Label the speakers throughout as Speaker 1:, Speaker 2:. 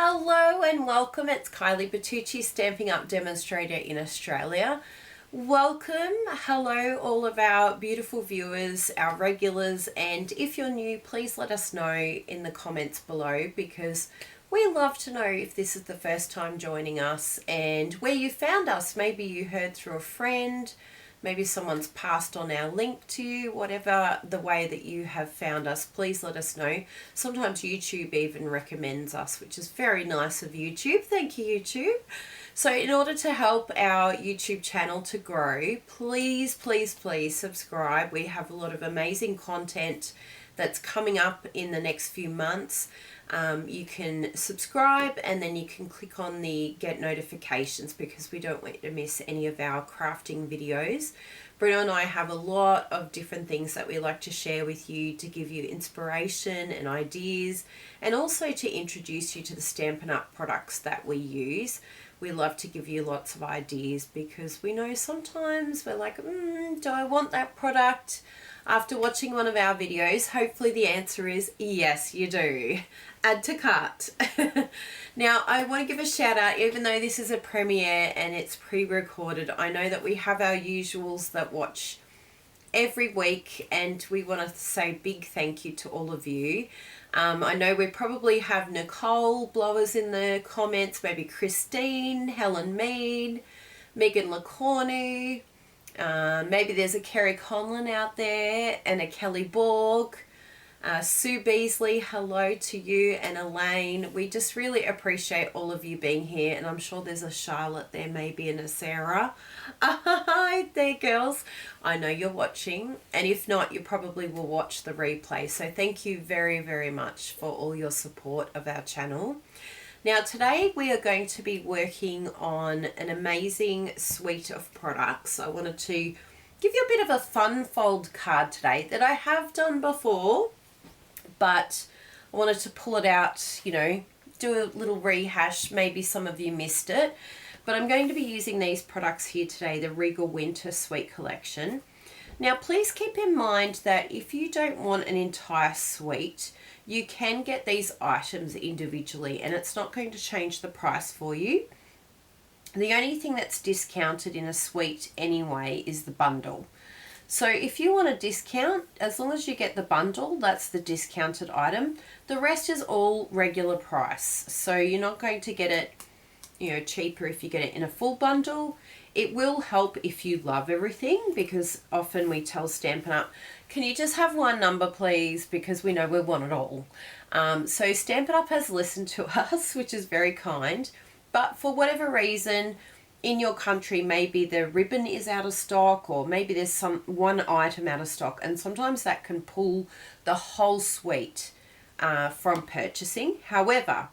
Speaker 1: Hello and welcome. It's Kylie, Bertucci, Stampin' Up! Demonstrator in Australia. Welcome. Hello all of our beautiful viewers, our regulars, and if you're new, please let us know in the comments below because we love to know if this is the first time joining us and where you found us. Maybe you heard through a friend, maybe someone's passed on our link to you, whatever the way that you have found us, please let us know. Sometimes YouTube even recommends us, which is very nice of YouTube. Thank you, YouTube. So in order to help our YouTube channel to grow, please, please, please subscribe. We have a lot of amazing content that's coming up in the next few months. You can subscribe and then you can click on the get notifications because we don't want you to miss any of our crafting videos. Bruno and I have a lot of different things that we like to share with you to give you inspiration and ideas and also to introduce you to the Stampin' Up! Products that we use. We love to give you lots of ideas because we know sometimes we're like, do I want that product? After watching one of our videos, hopefully the answer is yes, you do. Add to cart. Now, I want to give a shout out, even though this is a premiere and it's pre-recorded, I know that we have our usuals that watch every week and we want to say big thank you to all of you. I know we probably have Nicole Blowers in the comments, maybe Christine, Helen Mead, Megan LaCornu, maybe there's a Kerry Conlon out there and a Kelly Borg. Sue Beasley, hello to you, and Elaine. We just really appreciate all of you being here, and I'm sure there's a Charlotte there, maybe, and a Sarah. Hi there, girls. I know you're watching, and if not, you probably will watch the replay. So thank you very, very much for all your support of our channel. Now today we are going to be working on an amazing suite of products. I wanted to give you a bit of a fun fold card today that I have done before, but I wanted to pull it out, you know, do a little rehash. Maybe some of you missed it, but I'm going to be using these products here today, the Regal Winter Suite Collection. Now please keep in mind that if you don't want an entire suite, you can get these items individually and it's not going to change the price for you. The only thing that's discounted in a suite anyway is the bundle. So if you want a discount, as long as you get the bundle, that's the discounted item. The rest is all regular price. So you're not going to get it, you know, cheaper if you get it in a full bundle. It will help if you love everything because often we tell Stampin' Up, can you just have one number please, because we know we want it all. So Stampin' Up has listened to us, which is very kind, but for whatever reason in your country, maybe the ribbon is out of stock or maybe there's one item out of stock, and sometimes that can pull the whole suite from purchasing. However,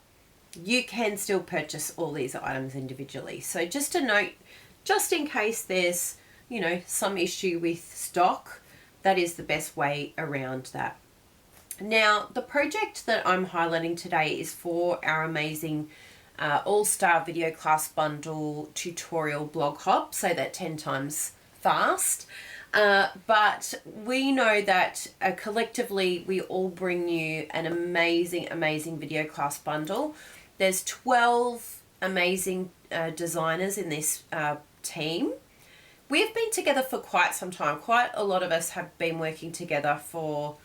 Speaker 1: you can still purchase all these items individually. So just a note, just in case there's, you know, some issue with stock, that is the best way around that. Now, the project that I'm highlighting today is for our amazing all-star video class bundle tutorial blog hop, say that 10 times fast. But we know that collectively we all bring you an amazing, amazing video class bundle. There's 12 amazing designers in this team. We've been together for quite some time. Quite a lot of us have been working together for,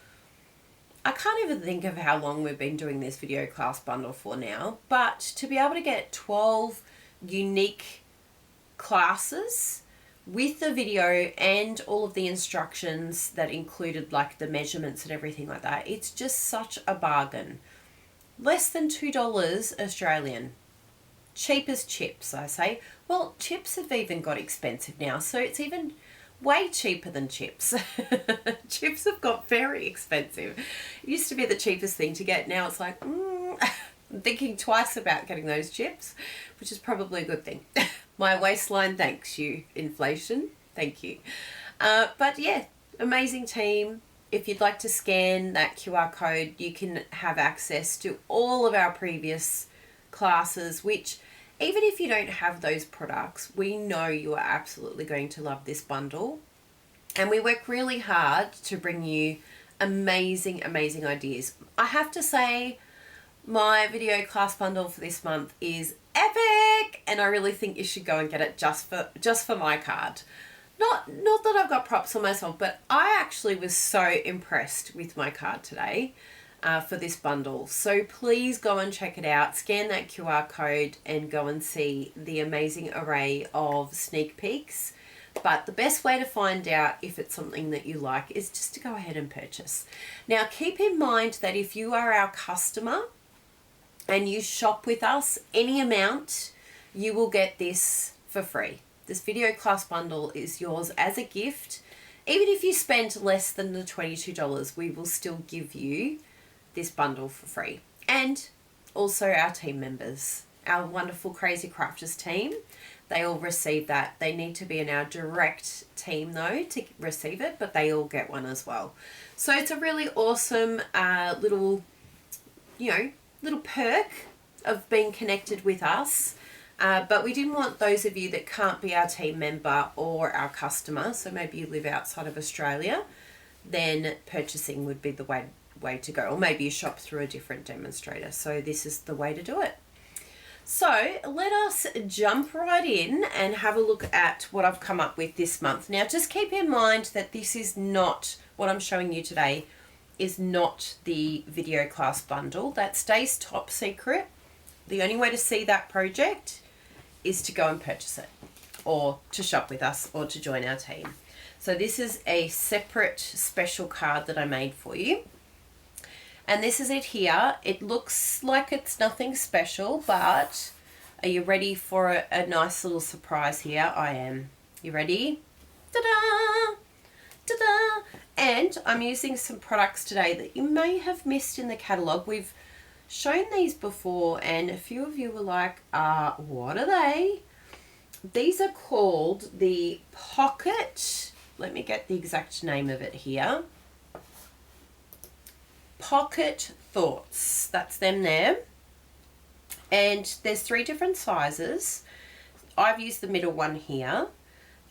Speaker 1: I can't even think of how long we've been doing this video class bundle for now, but to be able to get 12 unique classes with the video and all of the instructions that included like the measurements and everything like that, it's just such a bargain. Less than $2 Australian. Cheap as chips, I say. Well, chips have even got expensive now, so it's even way cheaper than chips. Chips have got very expensive. It used to be the cheapest thing to get. Now it's like, I'm thinking twice about getting those chips, which is probably a good thing. My waistline thanks you, inflation. Thank you. But yeah, amazing team. If you'd like to scan that QR code, you can have access to all of our previous classes, which even if you don't have those products, we know you are absolutely going to love this bundle. And we work really hard to bring you amazing, amazing ideas. I have to say, My video class bundle for this month is epic, and I really think you should go and get it just for my card. Not that I've got props on myself, but I actually was so impressed with my card today for this bundle. So please go and check it out. Scan that QR code and go and see the amazing array of sneak peeks. But the best way to find out if it's something that you like is just to go ahead and purchase. Now, keep in mind that if you are our customer and you shop with us, any amount, you will get this for free. This video class bundle is yours as a gift. Even if you spend less than the $22, we will still give you this bundle for free. And also our team members, our wonderful Crazy Crafters team, they all receive that. They need to be in our direct team though to receive it, but they all get one as well. So it's a really awesome little perk of being connected with us. But we didn't want those of you that can't be our team member or our customer, so maybe you live outside of Australia, then purchasing would be the way to go. Or maybe you shop through a different demonstrator. So this is the way to do it. So let us jump right in and have a look at what I've come up with this month. Now, just keep in mind that this is not, what I'm showing you today is not the video class bundle. That stays top secret. The only way to see that project is to go and purchase it, or to shop with us, or to join our team. So this is a separate special card that I made for you. And this is it here. It looks like it's nothing special, but are you ready for a nice little surprise here? I am. You ready? Ta-da! Ta-da! And I'm using some products today that you may have missed in the catalogue. We've shown these before, and a few of you were like, what are they? These are called the Pocket, let me get the exact name of it here. Pocket Thoughts, that's them there. And there's 3 different sizes. I've used the middle one here,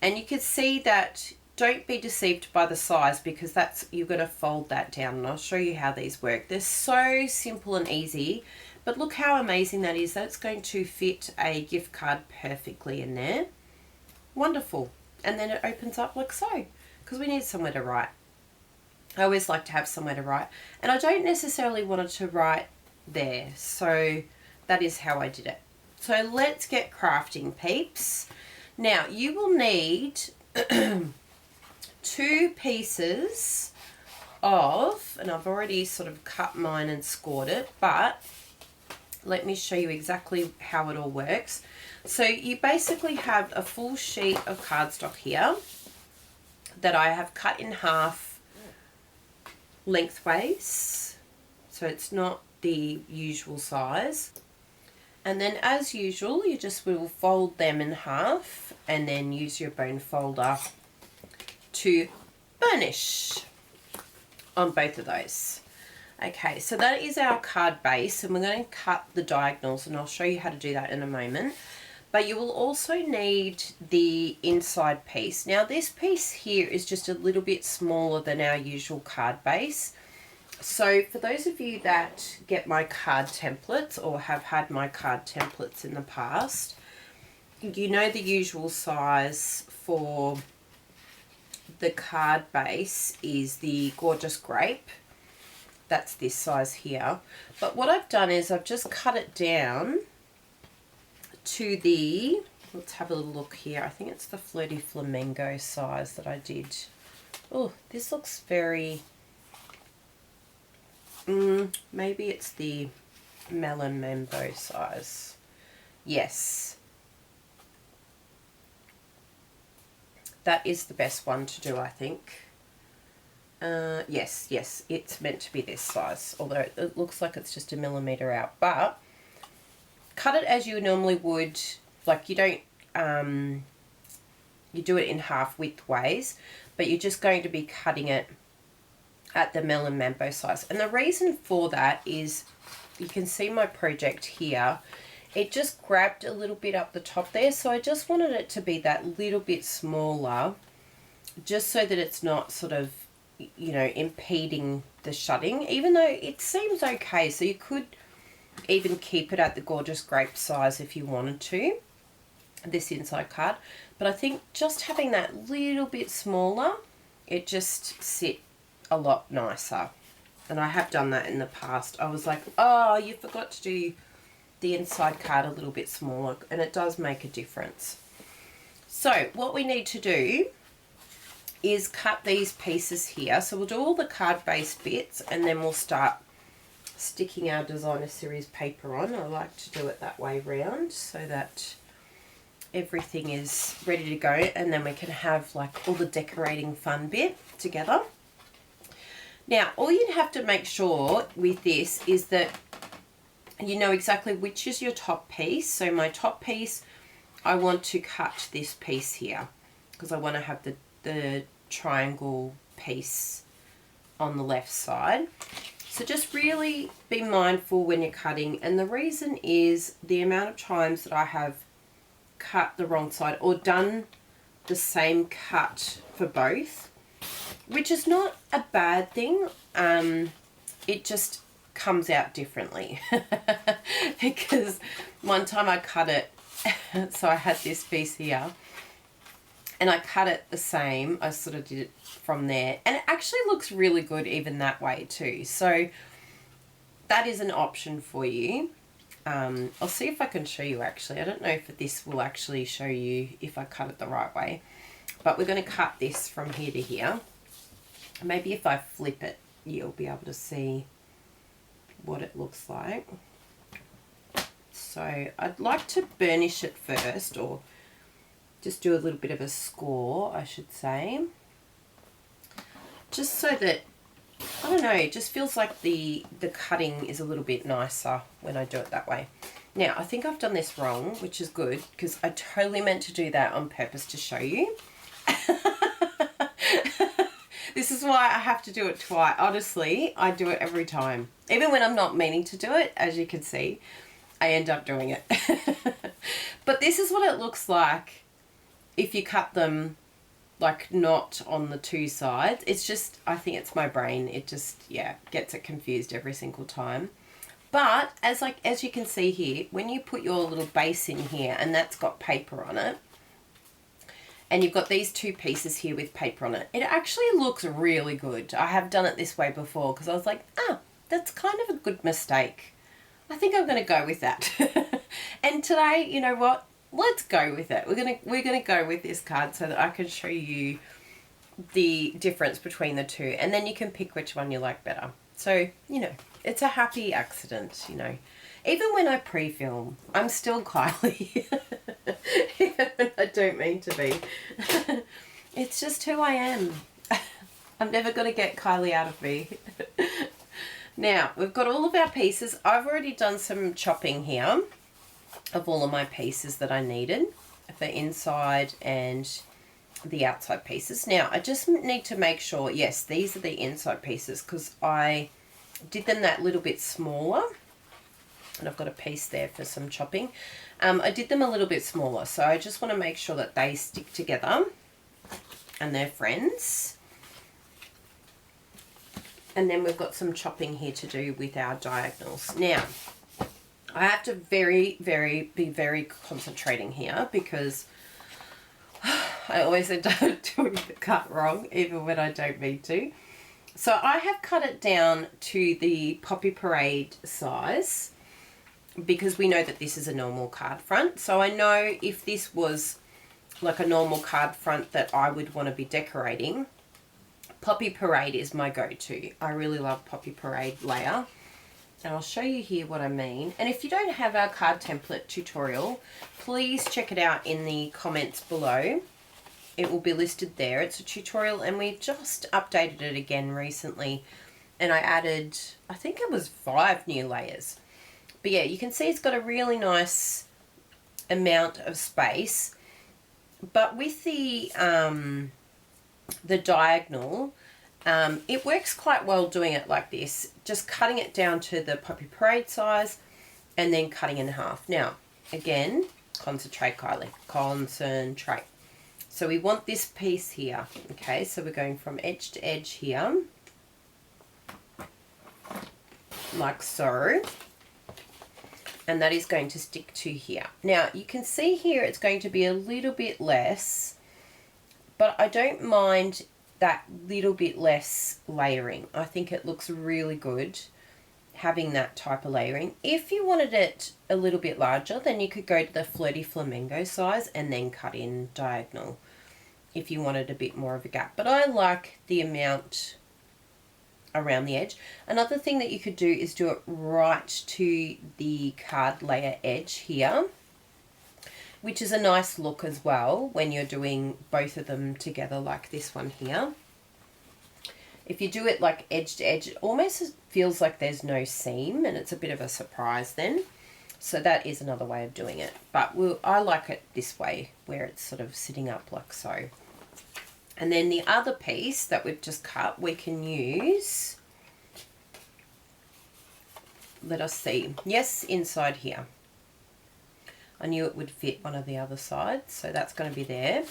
Speaker 1: and you can see that, don't be deceived by the size, because that's, you've got to fold that down, and I'll show you how these work. They're so simple and easy, but look how amazing that is. That's going to fit a gift card perfectly in there. Wonderful. And then it opens up like so, because we need somewhere to write. I always like to have somewhere to write, and I don't necessarily want it to write there, so that is how I did it. So let's get crafting, peeps. Now you will need 2 pieces of, and I've already sort of cut mine and scored it, but let me show you exactly how it all works. So you basically have a full sheet of cardstock here that I have cut in half lengthways, so it's not the usual size. And then as usual, you just will fold them in half and then use your bone folder to burnish on both of those. Okay, so that is our card base, and we're going to cut the diagonals, and I'll show you how to do that in a moment. But you will also need the inside piece. Now this piece here is just a little bit smaller than our usual card base. So for those of you that get my card templates or have had my card templates in the past, you know the usual size for the card base is the Gorgeous Grape. That's this size here. But what I've done is I've just cut it down to the, let's have a little look here. I think it's the Flirty Flamingo size that I did. Oh, this looks very, maybe it's the Melon Mambo size. Yes. That is the best one to do, I think. Yes, it's meant to be this size, although it looks like it's just a millimetre out, but cut it as you normally would, like you don't, you do it in half widthways, but you're just going to be cutting it at the Melon Mambo size. And the reason for that is, you can see my project here, it just grabbed a little bit up the top there, so I just wanted it to be that little bit smaller, just so that it's not sort of, you know, impeding the shutting, even though it seems okay. So you could even keep it at the Gorgeous Grape size if you wanted to, this inside card. But I think just having that little bit smaller, it just sit a lot nicer. And I have done that in the past. I was like, oh, you forgot to do the inside card a little bit smaller, and it does make a difference. So what we need to do is cut these pieces here. So we'll do all the card based bits, and then we'll start sticking our designer series paper on. I like to do it that way round so that everything is ready to go, and then we can have like all the decorating fun bit together. Now all you have to make sure with this is that you know exactly which is your top piece. So my top piece, I want to cut this piece here because I want to have the triangle piece on the left side. So just really be mindful when you're cutting, and the reason is the amount of times that I have cut the wrong side or done the same cut for both, which is not a bad thing. It just comes out differently because one time I cut it, so I had this piece here and I cut it the same. I sort of did it from there, and it actually looks really good even that way too. So that is an option for you. I'll see if I can show you actually. I don't know if this will actually show you if I cut it the right way, but we're going to cut this from here to here. Maybe if I flip it, you'll be able to see what it looks like. So I'd like to burnish it first, or just do a little bit of a score, I should say, just so that, I don't know, it just feels like the cutting is a little bit nicer when I do it that way. Now I think I've done this wrong, which is good because I totally meant to do that on purpose to show you. This is why I have to do it twice. Honestly, I do it every time. Even when I'm not meaning to do it, as you can see, I end up doing it. But this is what it looks like if you cut them like not on the two sides. It's just, I think it's my brain. It just, yeah, gets it confused every single time. But as you can see here, when you put your little base in here and that's got paper on it, and you've got these two pieces here with paper on it, it actually looks really good. I have done it this way before because I was like, that's kind of a good mistake. I think I'm going to go with that. And today, you know what? Let's go with it. We're gonna go with this card so that I can show you the difference between the two, and then you can pick which one you like better. So, you know, it's a happy accident, you know. Even when I pre-film, I'm still Kylie. Even when I don't mean to be. It's just who I am. I'm never going to get Kylie out of me. Now, we've got all of our pieces. I've already done some chopping here of all of my pieces that I needed for inside and the outside pieces. Now, I just need to make sure, yes, these are the inside pieces because I did them that little bit smaller. And I've got a piece there for some chopping. I did them a little bit smaller, so I just want to make sure that they stick together and they're friends. And then we've got some chopping here to do with our diagonals. Now, I have to be very concentrating here because I always end up doing the cut wrong, even when I don't mean to. So I have cut it down to the Poppy Parade size, because we know that this is a normal card front. So I know if this was like a normal card front that I would want to be decorating, Poppy Parade is my go-to. I really love Poppy Parade layer. And I'll show you here what I mean. And if you don't have our card template tutorial, please check it out in the comments below. It will be listed there. It's a tutorial and we just updated it again recently. And I added, I think it was 5 new layers. But yeah, you can see it's got a really nice amount of space. But with the diagonal, it works quite well doing it like this. Just cutting it down to the Poppy Parade size and then cutting in half. Now, again, concentrate, Kylie. Concentrate. So we want this piece here. Okay, so we're going from edge to edge here. Like so. and that is going to stick to here. Now you can see here it's going to be a little bit less, but I don't mind that little bit less layering. I think it looks really good having that type of layering. If you wanted it a little bit larger, then you could go to the Flirty Flamingo size and then cut in diagonal if you wanted a bit more of a gap. But I like the amount around the edge. Another thing that you could do is do it right to the card layer edge here, which is a nice look as well when you're doing both of them together like this one here. If you do it like edge to edge, it almost feels like there's no seam, and it's a bit of a surprise then. So that is another way of doing it. But I like it this way, where it's sort of sitting up like so. And then the other piece that we've just cut, we can use, let us see, yes, inside here. I knew it would fit one of the other sides, so that's going to be there.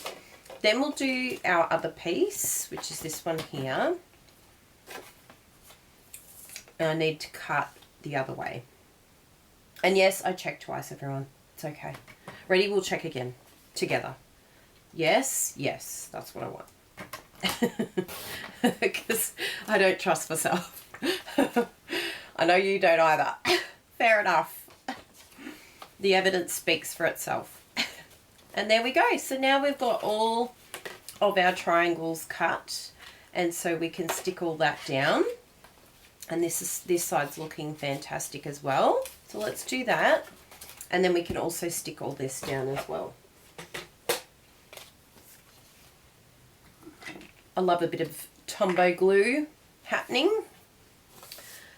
Speaker 1: Then we'll do our other piece, which is this one here. And I need to cut the other way. And yes, I checked twice, everyone. It's okay. Ready? We'll check again. Together. Yes, yes, that's what I want. Because I don't trust myself. I know you don't either. Fair enough. The evidence speaks for itself. And there we go. So now we've got all of our triangles cut. And so we can stick all that down. And this side's looking fantastic as well. So let's do that. And then we can also stick all this down as well. I love a bit of Tombow glue happening.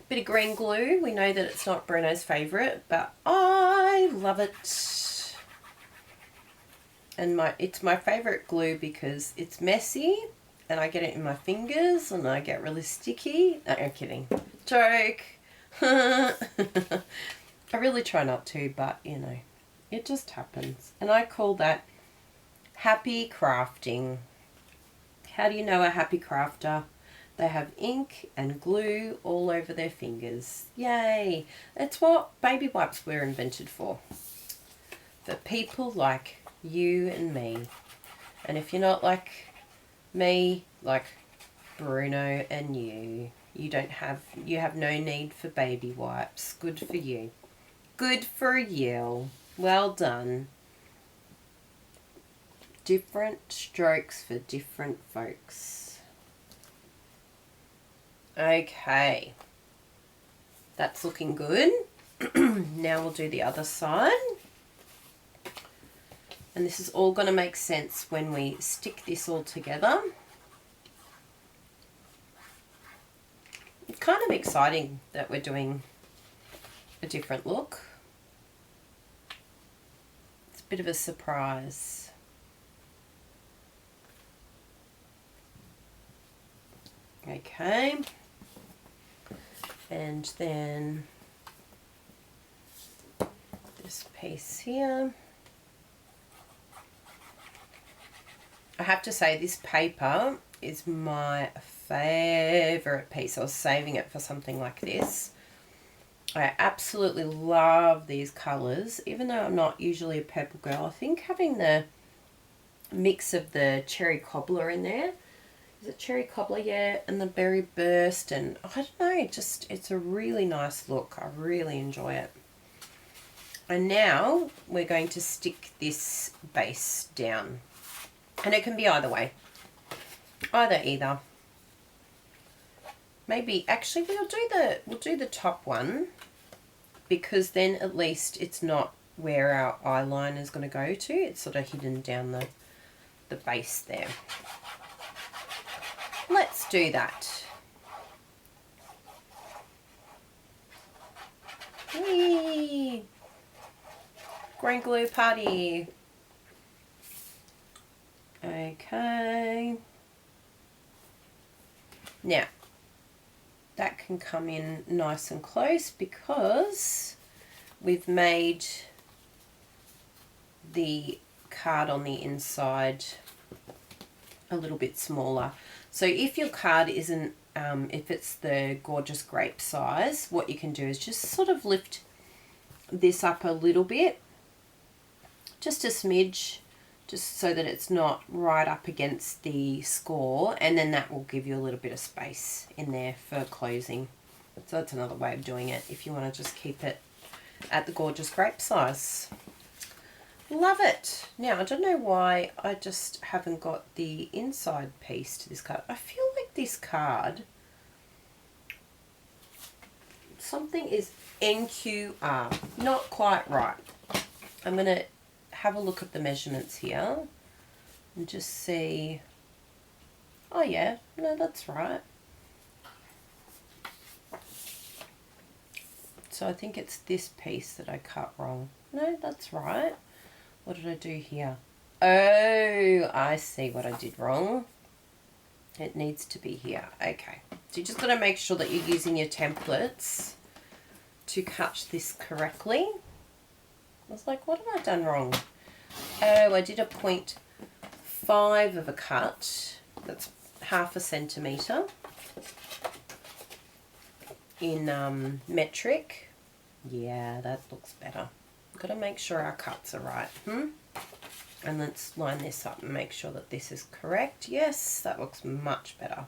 Speaker 1: Bit of green glue. We know that it's not Bruno's favourite, but I love it. And it's my favourite glue because it's messy and I get it in my fingers and I get really sticky. No, I'm kidding. Joke. I really try not to, but you know, it just happens. And I call that happy crafting. How do you know a happy crafter? They have ink and glue all over their fingers. Yay! It's what baby wipes were invented for. For people like you and me. And if you're not like me, like Bruno and you have no need for baby wipes. Good for you. Good for you. Well done. Different strokes for different folks. Okay. That's looking good. Now we'll do the other side. And this is all going to make sense when we stick this all together. It's kind of exciting that we're doing a different look. It's a bit of a surprise. Okay. And then this piece here. I have to say this paper is my favourite piece. I was saving it for something like this. I absolutely love these colours, even though I'm not usually a purple girl. I think having the mix of the cherry cobbler in there, is it cherry cobbler? Yeah, and the berry burst, and I don't know, it's a really nice look. I really enjoy it. And now we're going to stick this base down. And it can be either way. Either. Maybe actually we'll do the top one, because then at least it's not where our eyeline is going to go to. It's sort of hidden down the base there. Let's do that. Whee! Green glue party. Okay. Now, that can come in nice and close because we've made the card on the inside a little bit smaller. So if your card isn't, if it's the Gorgeous Grape size, what you can do is just sort of lift this up a little bit, just a smidge, just so that it's not right up against the score, and then that will give you a little bit of space in there for closing. So that's another way of doing it if you want to just keep it at the gorgeous grape size. Love it. Now, I don't know why I just haven't got the inside piece to this card. I feel like this card, something is NQR, not quite right. I'm going to have a look at the measurements here and just see. Oh yeah, no, that's right. So I think it's this piece that I cut wrong. No, that's right. What did I do here? Oh, I see what I did wrong. It needs to be here. Okay. So you just got to make sure that you're using your templates to cut this correctly. I was like, what have I done wrong? Oh, I did a 0.5 of a cut. That's 0.5 centimetre in metric. Yeah, that looks better. Got to make sure our cuts are right. And let's line this up and make sure that this is correct. Yes, that looks much better.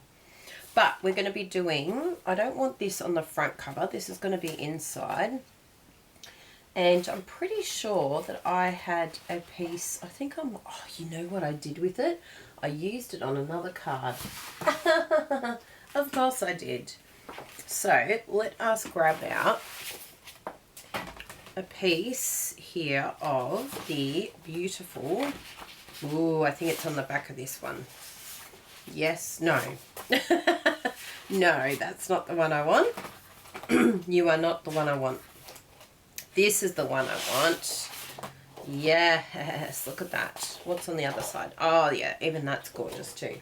Speaker 1: But we're going to be doing, I don't want this on the front cover. This is going to be inside. And I'm pretty sure that I had a piece, I think oh, you know what I did with it? I used it on another card. Of course I did. So let us grab out a piece here of the beautiful, ooh, I think it's on the back of this one. Yes, no. No, that's not the one I want. You are not the one I want. This is the one I want. Yes, look at that. What's on the other side? Oh yeah, even that's gorgeous too.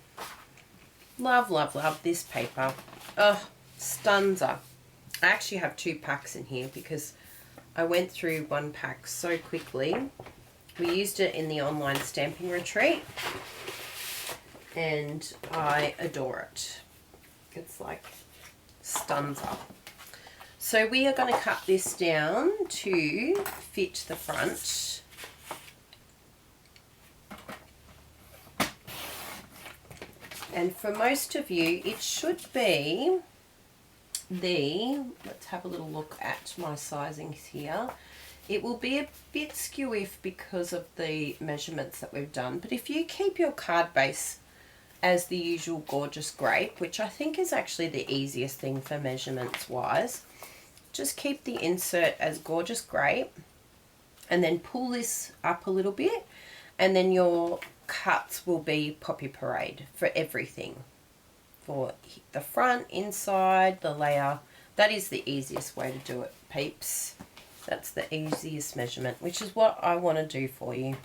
Speaker 1: Love, love, love this paper. Oh, stunzer. I actually have 2 packs in here because I went through 1 pack so quickly. We used it in the online stamping retreat and I adore it. It's like stunzer. So we are going to cut this down to fit the front. And for most of you, it should be let's have a little look at my sizings here. It will be a bit skewy because of the measurements that we've done, but if you keep your card base as the usual gorgeous grape, which I think is actually the easiest thing for measurements wise, just keep the insert as gorgeous grape and then pull this up a little bit, and then your cuts will be Poppy Parade for everything. For the front, inside, the layer. That is the easiest way to do it, peeps. That's the easiest measurement, which is what I want to do for you.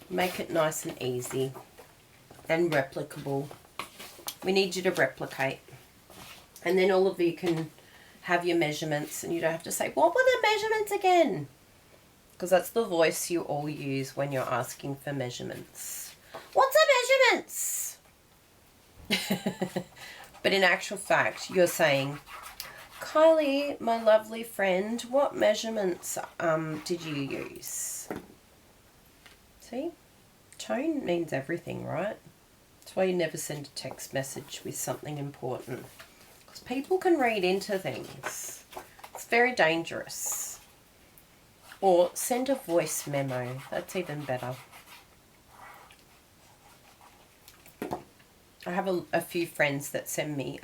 Speaker 1: Make it nice and easy and replicable. We need you to replicate. And then all of you can have your measurements and you don't have to say, what were the measurements again? Because that's the voice you all use when you're asking for measurements. What's the measurements? But in actual fact, you're saying, Kylie, my lovely friend, what measurements did you use? See? Tone means everything, right? That's why you never send a text message with something important. Because people can read into things. It's very dangerous. Or send a voice memo. That's even better. I have a few friends that send me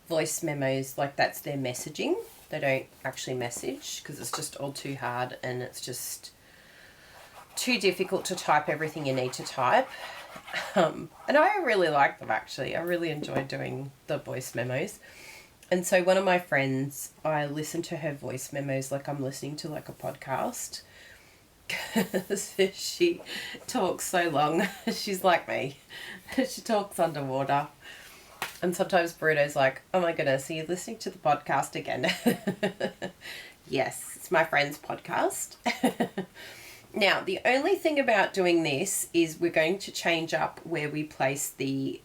Speaker 1: voice memos, like that's their messaging. They don't actually message because it's just all too hard and it's just too difficult to type everything you need to type. And I really like them actually. I really enjoy doing the voice memos. And so one of my friends, I listen to her voice memos like I'm listening to like a podcast. She talks so long. She's like me. She talks underwater. And sometimes Bruno's like, oh my goodness, are you listening to the podcast again? Yes, it's my friend's podcast. Now, the only thing about doing this is we're going to change up where we place the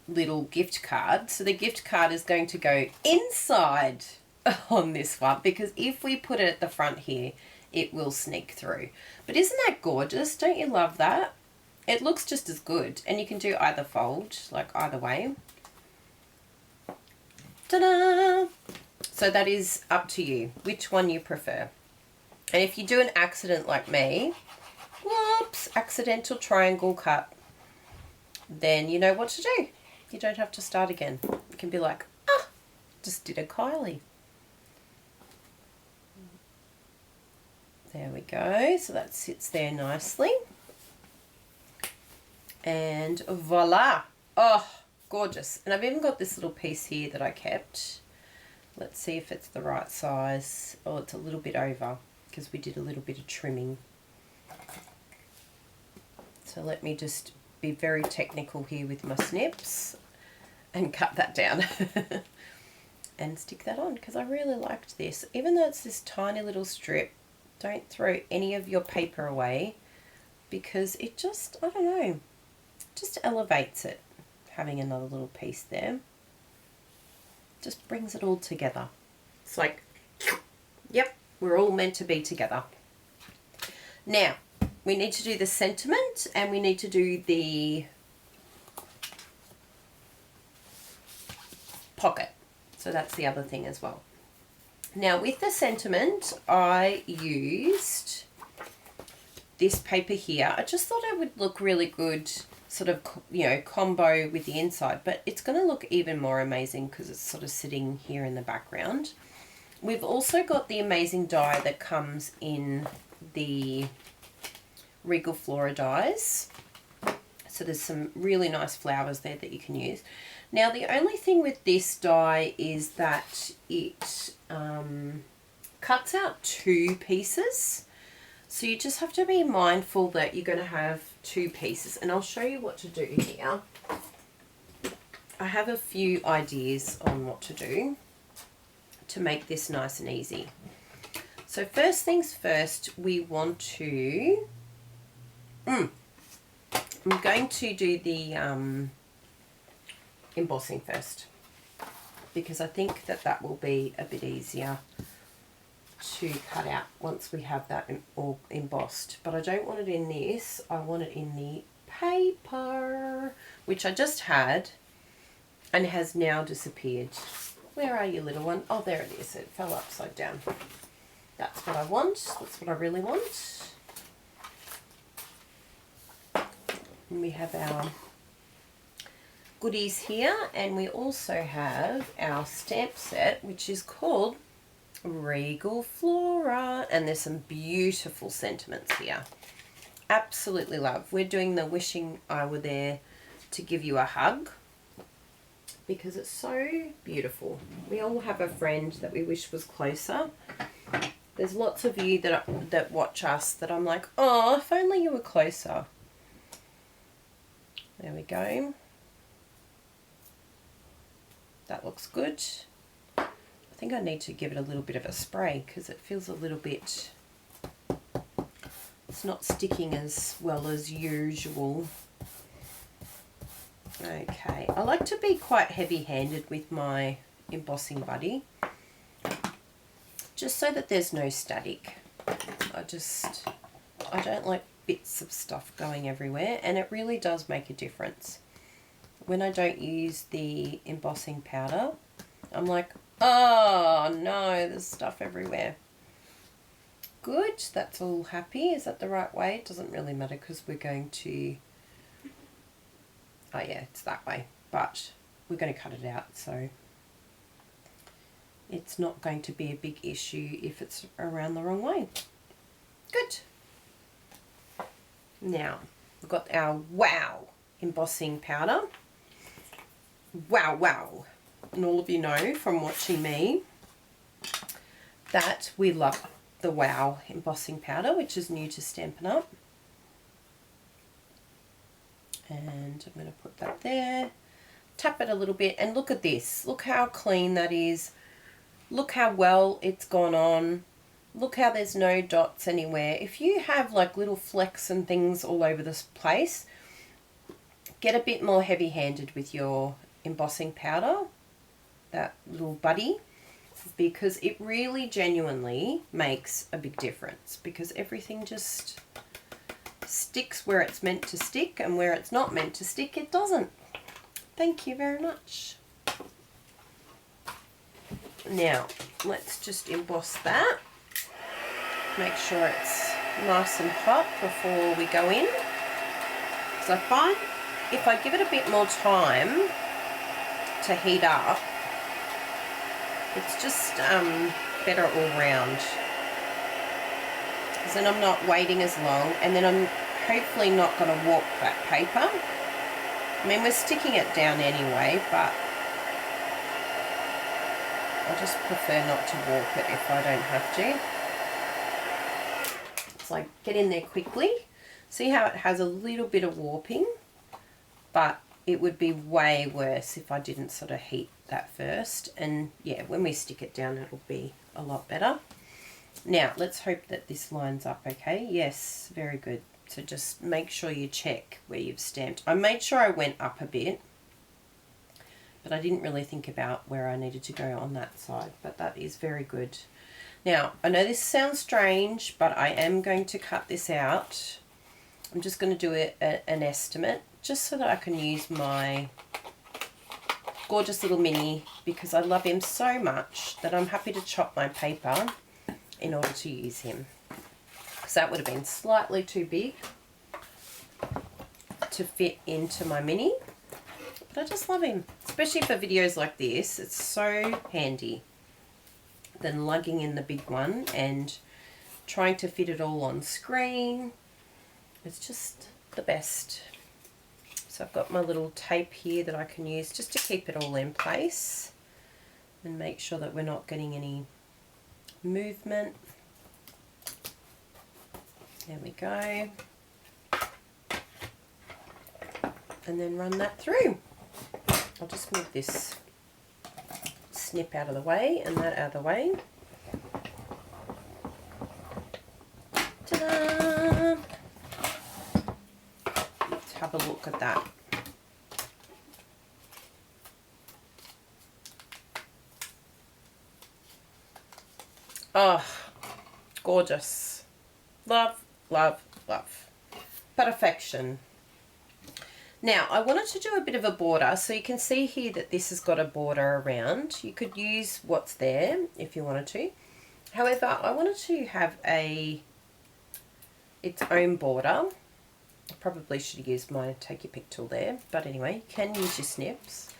Speaker 1: little gift card. So the gift card is going to go inside on this one, because if we put it at the front here, it will sneak through. But isn't that gorgeous? Don't you love that? It looks just as good, and you can do either fold, like either way. Ta-da! So that is up to you, which one you prefer. And if you do an accident like me, whoops, accidental triangle cut, then you know what to do. You don't have to start again. You can be like, ah, just did a Kylie. There we go. So that sits there nicely. And voila. Oh, gorgeous. And I've even got this little piece here that I kept. Let's see if it's the right size. Oh, it's a little bit over because we did a little bit of trimming. So let me just be very technical here with my snips and cut that down and stick that on, because I really liked this. Even though it's this tiny little strip, don't throw any of your paper away, because it just, I don't know, just elevates it, having another little piece there. Just brings it all together. It's like, yep, we're all meant to be together. Now, we need to do the sentiment, and we need to do the pocket. So that's the other thing as well. Now with the sentiment, I used this paper here. I just thought it would look really good, sort of, you know, combo with the inside, but it's going to look even more amazing because it's sort of sitting here in the background. We've also got the amazing die that comes in the Regal Flora dies. So there's some really nice flowers there that you can use. Now the only thing with this die is that it cuts out two pieces. So you just have to be mindful that you're going to have two pieces. And I'll show you what to do here. I have a few ideas on what to do to make this nice and easy. So first things first, we want to... I'm going to do the embossing first, because I think that that will be a bit easier to cut out once we have that all embossed. But I don't want it in this, I want it in the paper, which I just had and has now disappeared. Where are you, little one? Oh, there it is. It fell upside down. That's what I want. That's what I really want. And we have our goodies here, and we also have our stamp set, which is called Regal Flora, and there's some beautiful sentiments here. Absolutely love. We're doing the wishing I were there to give you a hug, because it's so beautiful. We all have a friend that we wish was closer. There's lots of you that watch us that I'm like, oh, if only you were closer. There we go. That looks good. I think I need to give it a little bit of a spray because it feels a little bit, it's not sticking as well as usual. Okay, I like to be quite heavy-handed with my embossing buddy, just so that there's no static. I don't like bits of stuff going everywhere, and it really does make a difference. When I don't use the embossing powder, I'm like, oh no, there's stuff everywhere. Good, that's all happy. Is that the right way? It doesn't really matter because we're going to, oh yeah, it's that way, but we're going to cut it out, so it's not going to be a big issue if it's around the wrong way. Good. Now, we've got our wow embossing powder. Wow, wow. And all of you know from watching me that we love the wow embossing powder, which is new to Stampin' Up. And I'm going to put that there. Tap it a little bit, and look at this. Look how clean that is. Look how well it's gone on. Look how there's no dots anywhere. If you have like little flecks and things all over this place, get a bit more heavy-handed with your embossing powder, that little buddy, because it really genuinely makes a big difference, because everything just sticks where it's meant to stick, and where it's not meant to stick, it doesn't. Thank you very much. Now, let's just emboss that. Make sure it's nice and hot before we go in. So I find if I give it a bit more time to heat up, it's just better all round. Because then I'm not waiting as long, and then I'm hopefully not going to warp that paper. I mean, we're sticking it down anyway, but I just prefer not to warp it if I don't have to. So get in there quickly. See how it has a little bit of warping, but it would be way worse if I didn't sort of heat that first. And yeah, when we stick it down, it'll be a lot better. Now, let's hope that this lines up okay. Yes, very good. So just make sure you check where you've stamped. I made sure I went up a bit, but I didn't really think about where I needed to go on that side, but that is very good. Now, I know this sounds strange, but I am going to cut this out. I'm just going to do an estimate, just so that I can use my gorgeous little mini, because I love him so much that I'm happy to chop my paper in order to use him. Because that would have been slightly too big to fit into my mini. But I just love him, especially for videos like this. It's so handy than lugging in the big one and trying to fit it all on screen. It's just the best. So I've got my little tape here that I can use just to keep it all in place and make sure that we're not getting any movement. There we go. And then run that through. I'll just move this snip out of the way and that out of the way. Ta-da! Let's have a look at that. Oh, gorgeous. Love, love, love. Perfection. Now, I wanted to do a bit of a border, so you can see here that this has got a border around. You could use what's there if you wanted to. However, I wanted to have its own border. I probably should have used my take your pick tool there, but anyway, you can use your snips.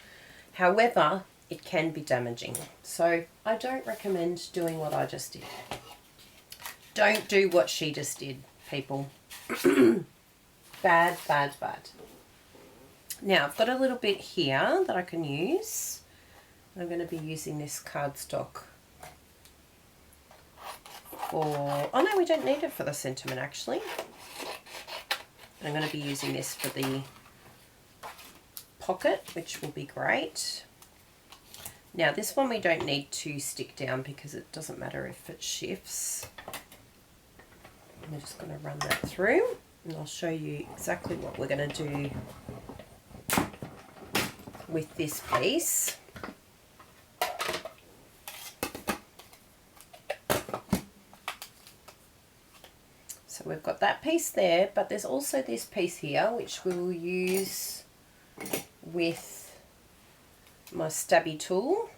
Speaker 1: However, it can be damaging, so I don't recommend doing what I just did. Don't do what she just did, people. Bad, bad, bad. Now, I've got a little bit here that I can use. I'm going to be using this cardstock for... Oh, no, we don't need it for the sentiment, actually. I'm going to be using this for the pocket, which will be great. Now, this one we don't need to stick down because it doesn't matter if it shifts. I'm just going to run that through, and I'll show you exactly what we're going to do with this piece. So we've got that piece there, but there's also this piece here which we'll use with my stabby tool.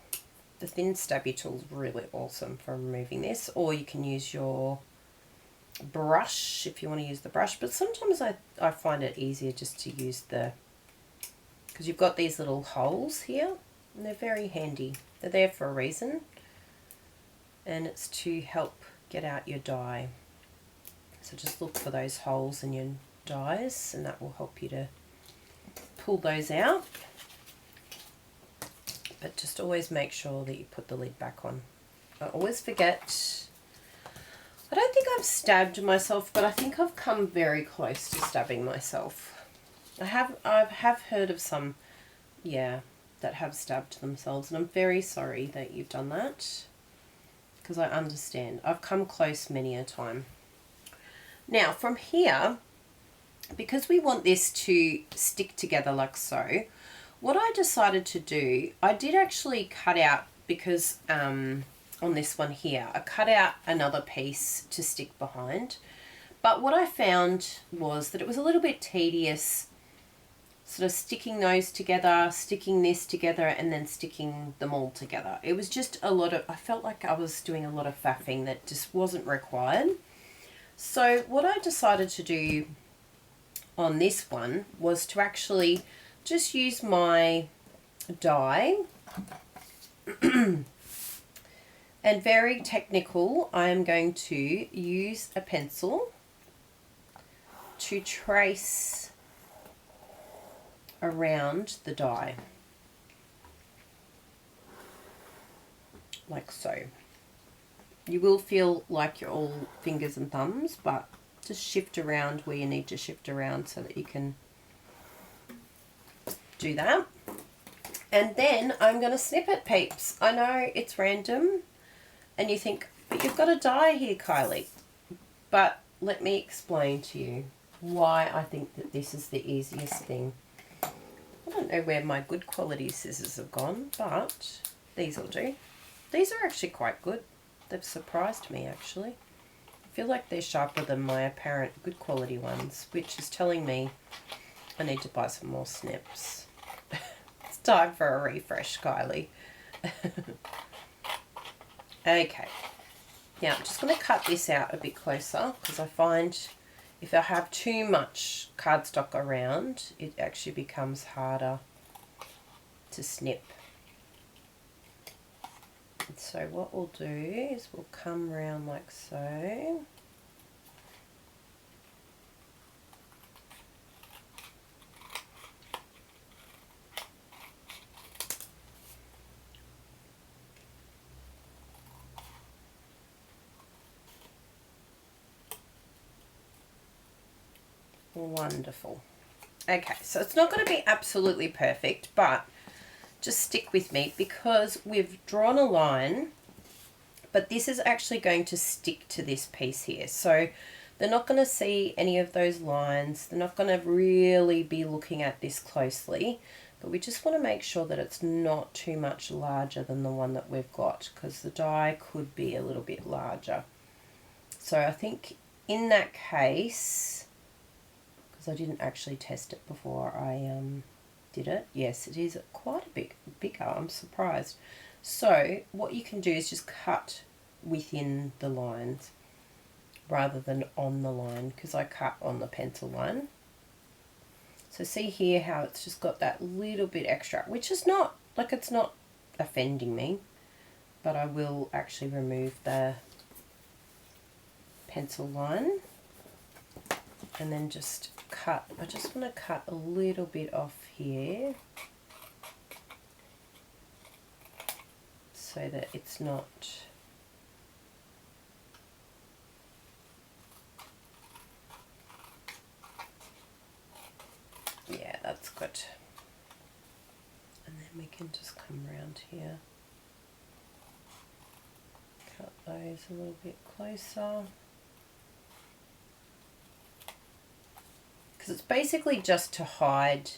Speaker 1: The thin stabby tool is really awesome for removing this, or you can use your brush if you want to use the brush, but sometimes I find it easier just to use the, because you've got these little holes here and they're very handy. They're there for a reason, and it's to help get out your dye. So just look for those holes in your dyes and that will help you to pull those out. But just always make sure that you put the lid back on. I always forget. I don't think I've stabbed myself, but I think I've come very close to stabbing myself. I have heard of some, yeah, that have stabbed themselves, and I'm very sorry that you've done that, because I understand. I've come close many a time. Now from here, because we want this to stick together like so, what I decided to do, I did actually cut out, because on this one here, I cut out another piece to stick behind. But what I found was that it was a little bit tedious sort of sticking those together, sticking this together, and then sticking them all together. It was just a lot of, I felt like I was doing a lot of faffing that just wasn't required. So what I decided to do on this one was to actually just use my die and very technical, I am going to use a pencil to trace around the die like so. You will feel like you're all fingers and thumbs, but just shift around where you need to shift around so that you can do that. And then I'm going to snip it, peeps. I know it's random and you think, but you've got a die here, Kylie. But let me explain to you why I think that this is the easiest thing. I don't know where my good quality scissors have gone, but these will do. These are actually quite good. They've surprised me, actually. I feel like they're sharper than my apparent good quality ones, which is telling me I need to buy some more snips. It's time for a refresh, Kylie. Okay. Now, I'm just going to cut this out a bit closer, because I find if I have too much cardstock around, it actually becomes harder to snip. And so what we'll do is we'll come round like so. Wonderful. Okay, so it's not going to be absolutely perfect, but just stick with me because we've drawn a line, but this is actually going to stick to this piece here. So they're not going to see any of those lines. They're not going to really be looking at this closely, but we just want to make sure that it's not too much larger than the one that we've got, because the die could be a little bit larger. So I think in that case, because I didn't actually test it before I did it. Yes, it is quite a bit bigger. I'm surprised. So what you can do is just cut within the lines rather than on the line, because I cut on the pencil line. So see here how it's just got that little bit extra, which is not, like, it's not offending me, but I will actually remove the pencil line and then just cut. I just want to cut a little bit off here so that it's not that's good. And then we can just come around here, cut those a little bit closer, because it's basically just to hide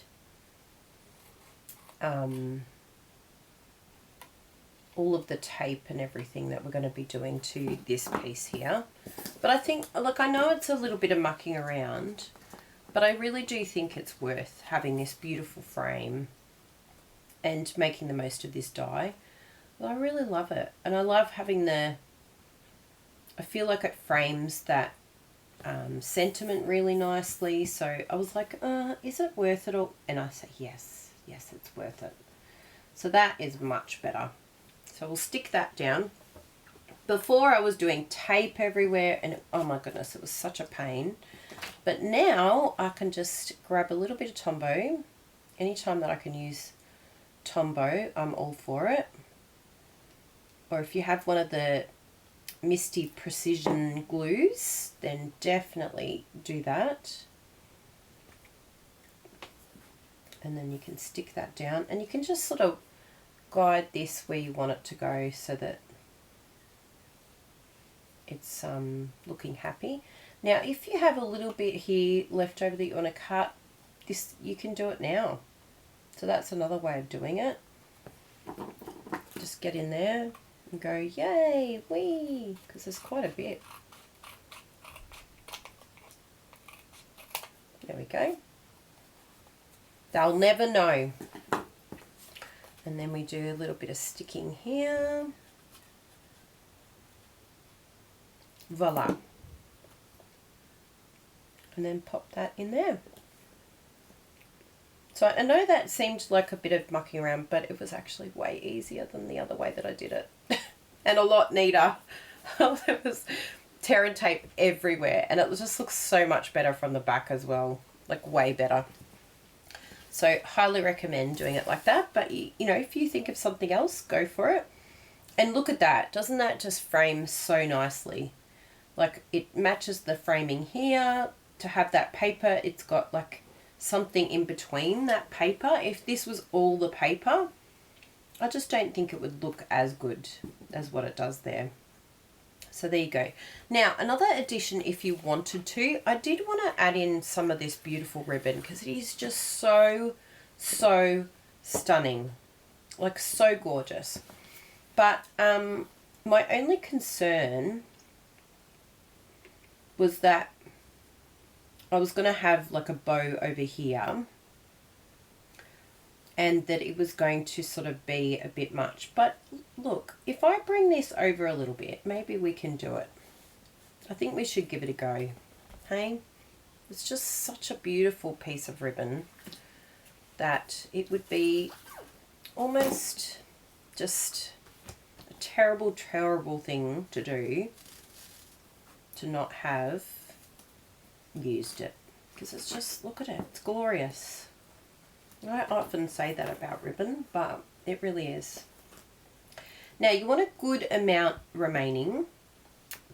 Speaker 1: all of the tape and everything that we're going to be doing to this piece here. But I think, look, I know it's a little bit of mucking around, but I really do think it's worth having this beautiful frame and making the most of this die. Well, I really love it, and I love having I feel like it frames that sentiment really nicely. So I was like, is it worth it all? And I say, yes, it's worth it. So that is much better. So we'll stick that down. Before I was doing tape everywhere, and oh my goodness, it was such a pain. But now I can just grab a little bit of Tombow. Anytime that I can use Tombow, I'm all for it. Or if you have one of the Misty Precision glues, then definitely do that. And then you can stick that down, and you can just sort of guide this where you want it to go so that it's looking happy. Now, if you have a little bit here left over that you want to cut, this, you can do it now. So that's another way of doing it. Just get in there and go, yay, wee, because there's quite a bit. There we go. They'll never know. And then we do a little bit of sticking here. Voila. And then pop that in there. So I know that seemed like a bit of mucking around, but it was actually way easier than the other way that I did it. And a lot neater. There was tear and tape everywhere, and it just looks so much better from the back as well, like way better. So highly recommend doing it like that, but you know, if you think of something else, go for it. And look at that, doesn't that just frame so nicely? Like it matches the framing here. To have that paper, it's got like something in between that paper. If this was all the paper, I just don't think it would look as good as what it does there. So there you go. Now, another addition, if you wanted to, I did want to add in some of this beautiful ribbon because it is just so, so stunning. Like so gorgeous. But my only concern was that I was going to have like a bow over here and that it was going to sort of be a bit much. But look, if I bring this over a little bit, maybe we can do it. I think we should give it a go. Hey, it's just such a beautiful piece of ribbon that it would be almost just a terrible, terrible thing to do to not have used it, because it's just, look at it, it's glorious. I often say that about ribbon, but it really is. Now you want a good amount remaining,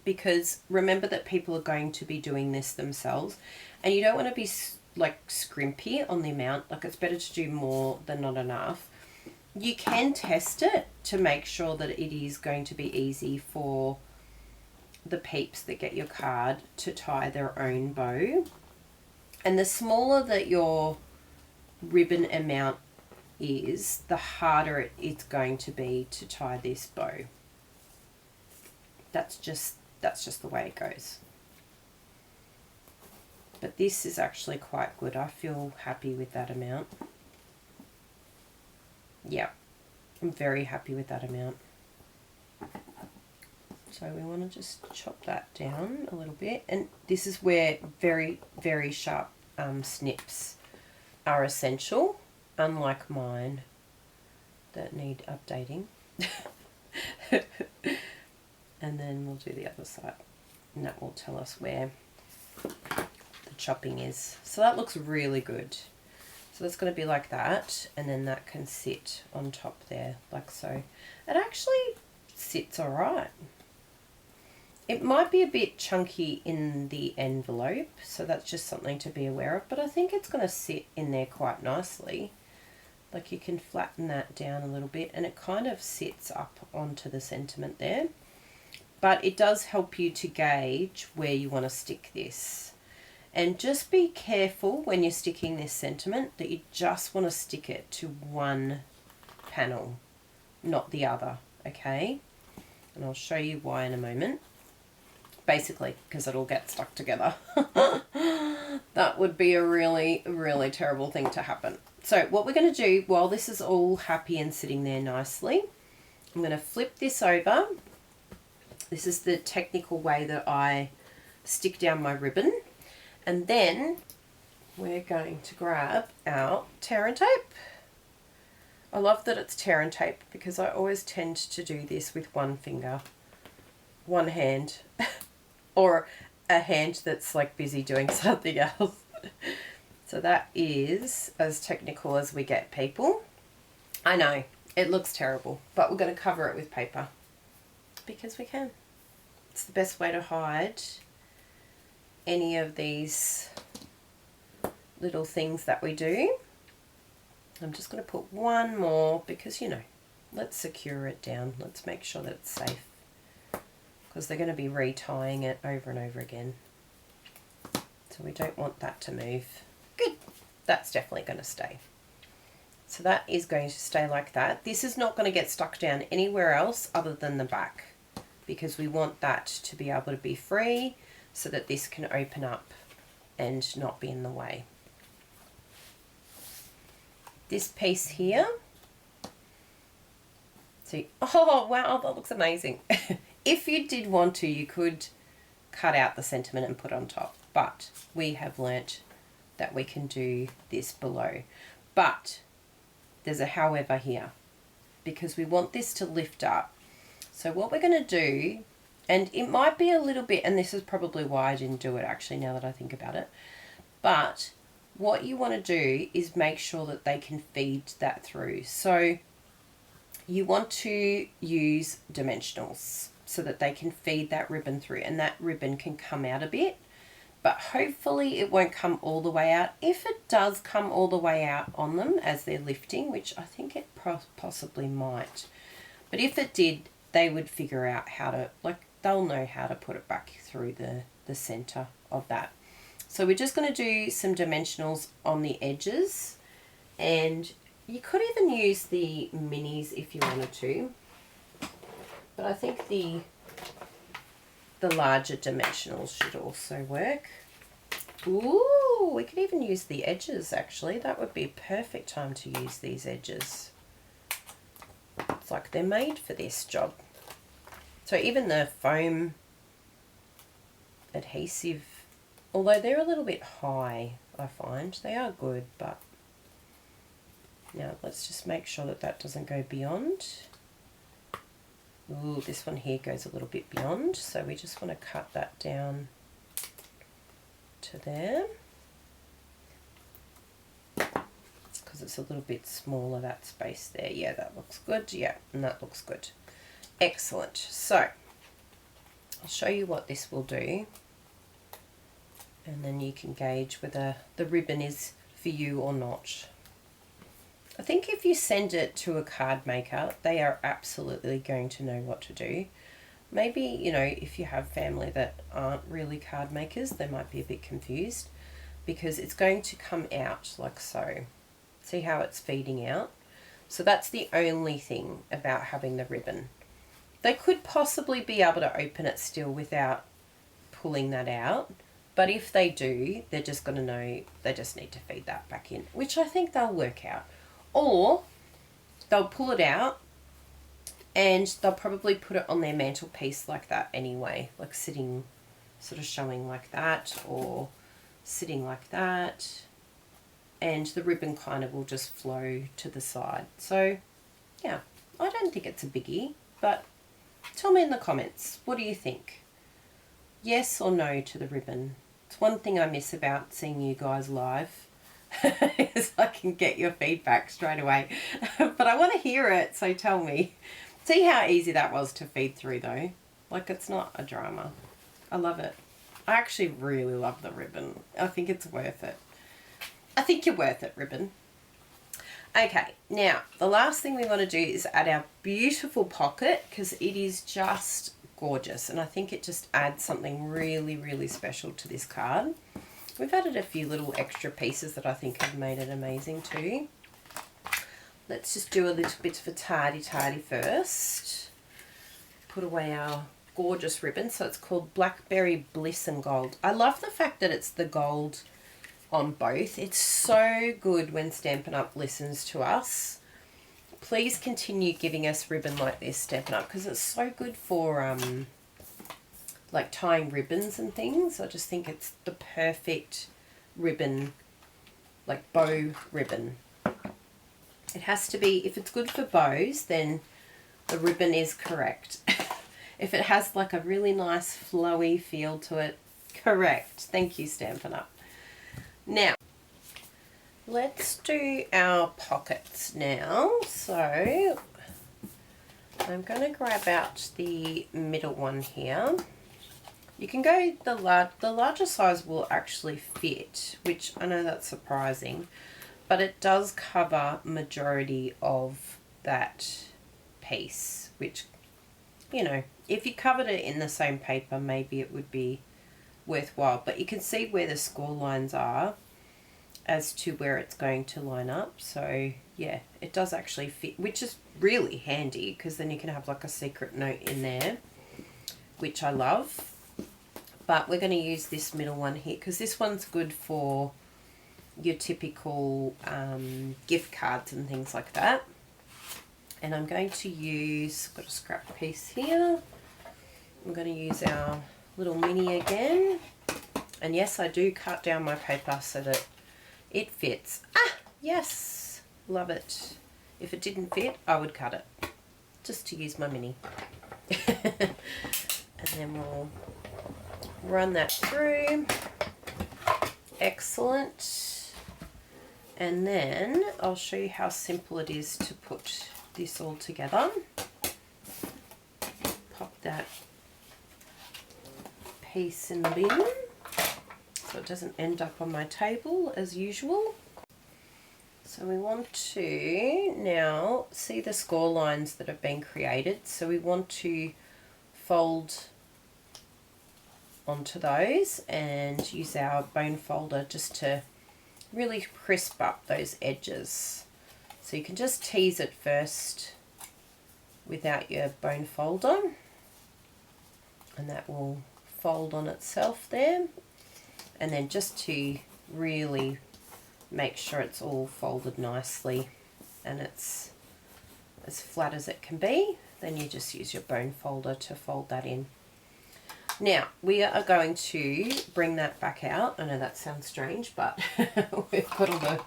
Speaker 1: because remember that people are going to be doing this themselves, and you don't want to be like scrimpy on the amount. Like it's better to do more than not enough. You can test it to make sure that it is going to be easy for the peeps that get your card to tie their own bow. And the smaller that your ribbon amount is, the harder it's going to be to tie this bow. That's just the way it goes. But this is actually quite good. I feel happy with that amount. Yeah, I'm very happy with that amount. So we want to just chop that down a little bit, and this is where very, very sharp snips are essential, unlike mine that need updating. And then we'll do the other side, and that will tell us where the chopping is. So that looks really good. So that's going to be like that, and then that can sit on top there like so. It actually sits all right. It might be a bit chunky in the envelope, so that's just something to be aware of, but I think it's going to sit in there quite nicely. Like you can flatten that down a little bit, and it kind of sits up onto the sentiment there. But it does help you to gauge where you want to stick this. And just be careful when you're sticking this sentiment that you just want to stick it to one panel, not the other, okay? And I'll show you why in a moment. Basically, because it'll get stuck together. That would be a really, really terrible thing to happen. So what we're going to do while this is all happy and sitting there nicely, I'm going to flip this over. This is the technical way that I stick down my ribbon. And then we're going to grab our tear and tape. I love that it's tear and tape because I always tend to do this with one finger, one hand. Or a hand that's like busy doing something else. So that is as technical as we get, people. I know, it looks terrible, but we're going to cover it with paper because we can. It's the best way to hide any of these little things that we do. I'm just going to put one more because, you know, let's secure it down. Let's make sure that it's safe, because they're going to be retying it over and over again. So we don't want that to move. Good, that's definitely going to stay. So that is going to stay like that. This is not going to get stuck down anywhere else other than the back, because we want that to be able to be free so that this can open up and not be in the way. This piece here, see, oh wow, that looks amazing. If you did want to, you could cut out the sentiment and put on top, but we have learnt that we can do this below. But there's a however here, because we want this to lift up. So what we're going to do, and it might be a little bit, and this is probably why I didn't do it actually now that I think about it, but what you want to do is make sure that they can feed that through. So you want to use dimensionals so that they can feed that ribbon through, and that ribbon can come out a bit, but hopefully it won't come all the way out. If it does come all the way out on them as they're lifting, which I think it possibly might, but if it did, they would figure out how to, like, they'll know how to put it back through the center of that. So we're just going to do some dimensionals on the edges, and you could even use the minis if you wanted to, but I think the larger dimensionals should also work. Ooh, we could even use the edges actually. That would be a perfect time to use these edges. It's like they're made for this job. So even the foam adhesive, although they're a little bit high, I find they are good, but now let's just make sure that that doesn't go beyond. Ooh, this one here goes a little bit beyond, so we just want to cut that down to there, because it's a little bit smaller, that space there. Yeah, that looks good. Yeah, and that looks good. Excellent. So I'll show you what this will do, and then you can gauge whether the ribbon is for you or not. I think if you send it to a card maker, they are absolutely going to know what to do. Maybe, you know, if you have family that aren't really card makers, they might be a bit confused, because it's going to come out like so. See how it's feeding out? So that's the only thing about having the ribbon. They could possibly be able to open it still without pulling that out, but if they do, they're just going to know they just need to feed that back in, which I think they'll work out. Or they'll pull it out and they'll probably put it on their mantelpiece like that anyway, like sitting, sort of showing like that, or sitting like that, and the ribbon kind of will just flow to the side. So yeah, I don't think it's a biggie, but tell me in the comments, what do you think? Yes or no to the ribbon? It's one thing I miss about seeing you guys live, is I can get your feedback straight away. But I want to hear it, so tell me. See how easy that was to feed through though? Like, it's not a drama. I love it. I actually really love the ribbon. I think it's worth it. I think you're worth it, ribbon. Okay, now the last thing we want to do is add our beautiful pocket, because it is just gorgeous, and I think it just adds something really, really special to this card. We've added a few little extra pieces that I think have made it amazing too. Let's just do a little bit of a tardy first. Put away our gorgeous ribbon. So it's called Blackberry Bliss and Gold. I love the fact that it's the gold on both. It's so good when Stampin' Up! Listens to us. Please continue giving us ribbon like this, Stampin' Up!, because it's so good for like tying ribbons and things. I just think it's the perfect ribbon, like bow ribbon. It has to be, if it's good for bows, then the ribbon is correct. If it has like a really nice flowy feel to it, correct. Thank you, Stampin' Up! Now, let's do our pockets now. So I'm going to grab out the middle one here. You can go, the larger size will actually fit, which I know that's surprising, but it does cover majority of that piece, which, you know, if you covered it in the same paper, maybe it would be worthwhile, but you can see where the score lines are as to where it's going to line up. So yeah, it does actually fit, which is really handy because then you can have like a secret note in there, which I love. But we're going to use this middle one here because this one's good for your typical gift cards and things like that. And I'm going to use, got a scrap piece here, I'm going to use our little mini again. And yes, I do cut down my paper so that it fits. Ah, yes, love it. If it didn't fit, I would cut it, just to use my mini. And then we'll run that through. Excellent. And then I'll show you how simple it is to put this all together. Pop that piece in the bin so it doesn't end up on my table as usual. So we want to now see the score lines that have been created. So we want to fold onto those and use our bone folder just to really crisp up those edges. So you can just tease it first without your bone folder, and that will fold on itself there. And then just to really make sure it's all folded nicely and it's as flat as it can be, then you just use your bone folder to fold that in. Now we are going to bring that back out. I know that sounds strange, but we've got all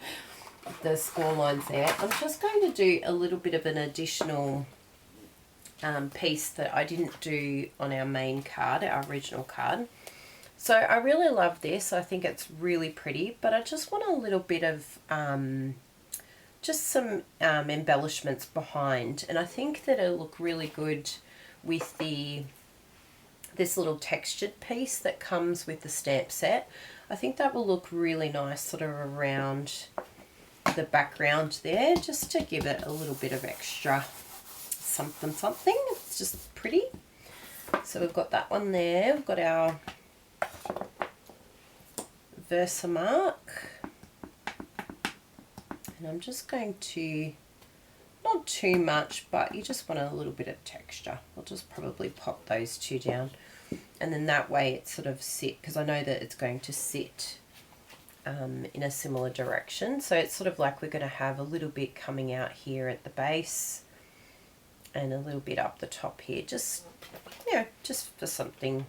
Speaker 1: the score lines there. I'm just going to do a little bit of an additional piece that I didn't do on our main card, our original card. So I really love this. I think it's really pretty, but I just want a little bit of just some embellishments behind, and I think that it'll look really good with this little textured piece that comes with the stamp set. I think that will look really nice sort of around the background there, just to give it a little bit of extra something. It's just pretty. So we've got that one there. We've got our Versamark, and I'm just going to, not too much, but you just want a little bit of texture. I'll just probably pop those two down, and then that way it sort of sit, because I know that it's going to sit in a similar direction. So it's sort of like we're going to have a little bit coming out here at the base and a little bit up the top here, just, you know, just for something,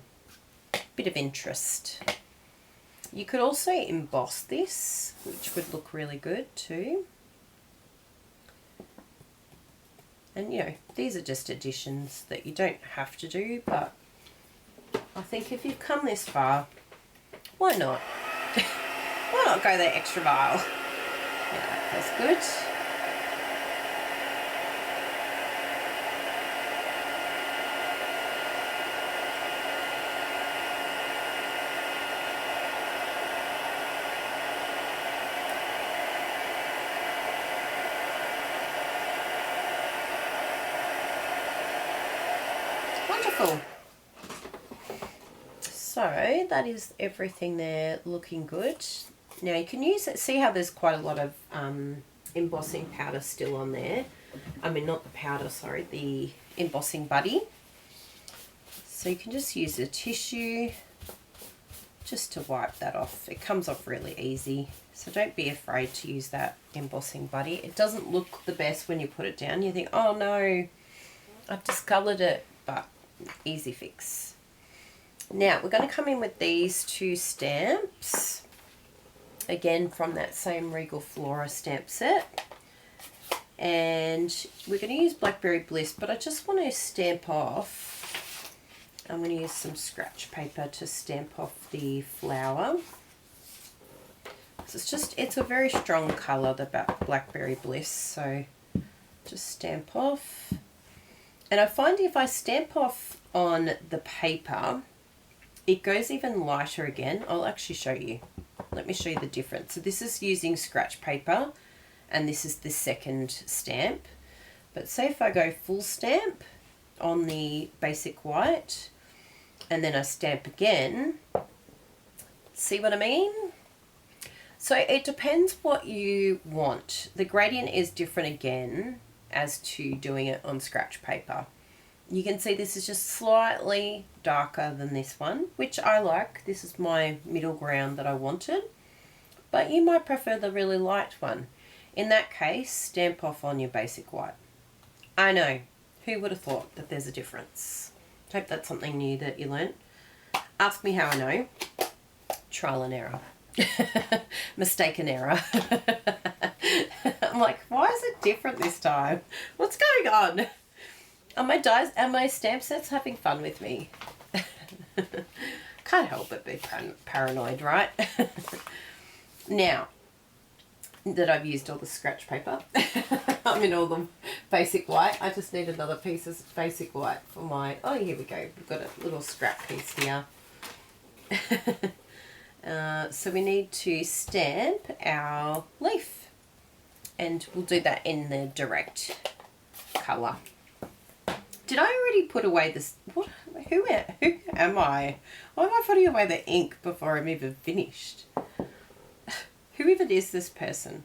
Speaker 1: bit of interest. You could also emboss this, which would look really good too. And you know, these are just additions that you don't have to do, but I think if you've come this far, why not? Why not go that extra mile? Yeah, that feels good. Wonderful. So that is everything there looking good. Now you can use it, see how there's quite a lot of embossing powder still on there. I mean, not the powder, sorry, the embossing buddy. So you can just use a tissue just to wipe that off. It comes off really easy, so don't be afraid to use that embossing buddy. It doesn't look the best when you put it down. You think, oh no, I've discoloured it, but easy fix. Now we're going to come in with these two stamps, again from that same Regal Flora stamp set, and we're going to use Blackberry Bliss, but I just want to stamp off, I'm going to use some scratch paper to stamp off the flower. So it's a very strong colour, the Blackberry Bliss, so just stamp off. And I find if I stamp off on the paper, it goes even lighter again. I'll actually show you. Let me show you the difference. So this is using scratch paper, and this is the second stamp. But say if I go full stamp on the basic white, and then I stamp again, See what I mean? So it depends what you want. The gradient is different again as to doing it on scratch paper. You can see this is just slightly darker than this one, which I like. This is my middle ground that I wanted, but you might prefer the really light one. In that case, stamp off on your basic white. I know, who would have thought that there's a difference? Hope that's something new that you learnt. Ask me how I know. Trial and error. Mistake and error. I'm like, why is it different this time? What's going on? Are my stamp sets having fun with me? Can't help but be paranoid, right? Now that I've used all the scratch paper, I'm in all the basic white. I just need another piece of basic white for my, oh, here we go. We've got a little scrap piece here. So we need to stamp our leaf, and we'll do that in the direct colour. Did I already put away this? What? Who am I? Why am I putting away the ink before I'm even finished? Who even is this person?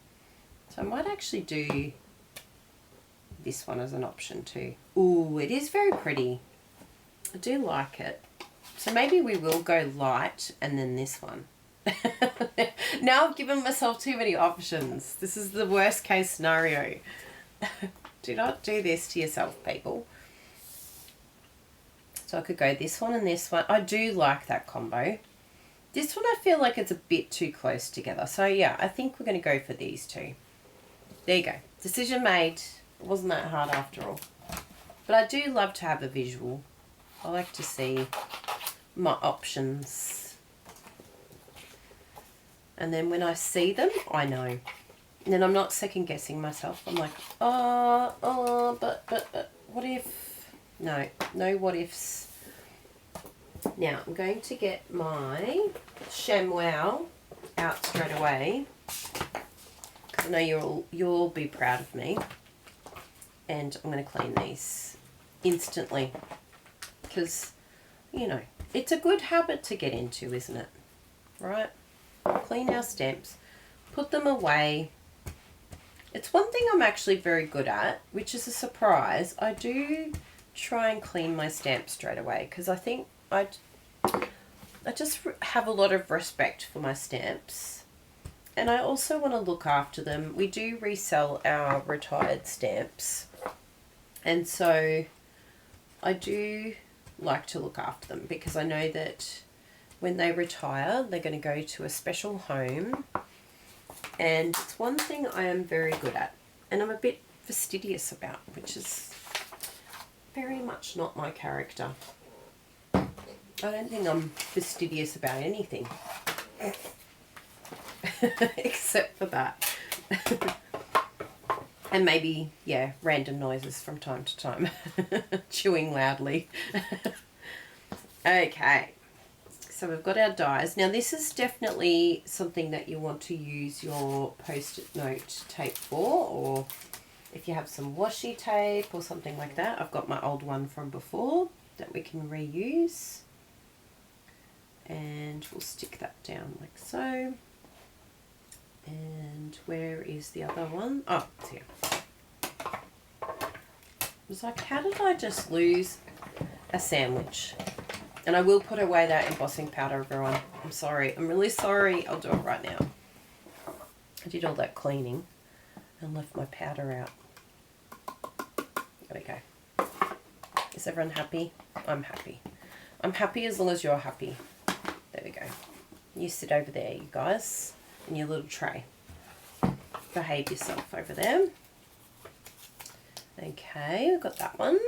Speaker 1: So I might actually do this one as an option too. Ooh, it is very pretty. I do like it. So maybe we will go light and then this one. Now I've given myself too many options. This is the worst case scenario. Do not do this to yourself, people. So I could go this one and this one. I do like that combo. This one I feel like it's a bit too close together. So yeah, I think we're going to go for these two. There you go. Decision made. It wasn't that hard after all. But I do love to have a visual. I like to see my options. And then when I see them, I know. And then I'm not second guessing myself. I'm like, but what if? No what ifs. Now I'm going to get my ShamWow out straight away, because I know you'll be proud of me. And I'm going to clean these instantly, because, you know, it's a good habit to get into, isn't it? Right? Clean our stamps, put them away. It's one thing I'm actually very good at, which is a surprise. I do try and clean my stamps straight away, because I think I just have a lot of respect for my stamps, and I also want to look after them. We do resell our retired stamps, and so I do like to look after them, because I know that when they retire, they're going to go to a special home, and it's one thing I am very good at, and I'm a bit fastidious about, which is very much not my character. I don't think I'm fastidious about anything except for that. And maybe, yeah, random noises from time to time. Chewing loudly. Okay, so we've got our dies. Now this is definitely something that you want to use your post-it note tape for, or if you have some washi tape or something like that. I've got my old one from before that we can reuse. And we'll stick that down like so. And where is the other one? Oh, it's here. I was like, how did I just lose a sandwich? And I will put away that embossing powder, everyone. I'm sorry. I'm really sorry. I'll do it right now. I did all that cleaning and left my powder out. There we go. Is everyone happy? I'm happy. I'm happy as long as you're happy. There we go. You sit over there, you guys, in your little tray. Behave yourself over there. Okay, we've got that one.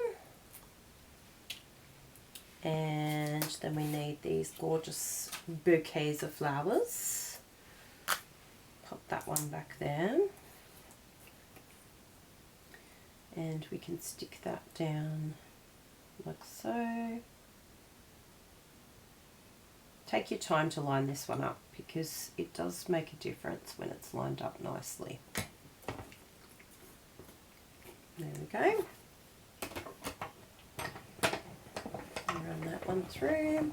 Speaker 1: And then we need these gorgeous bouquets of flowers. Pop that one back there. And we can stick that down like so. Take your time to line this one up, because it does make a difference when it's lined up nicely. There we go. Run that one through.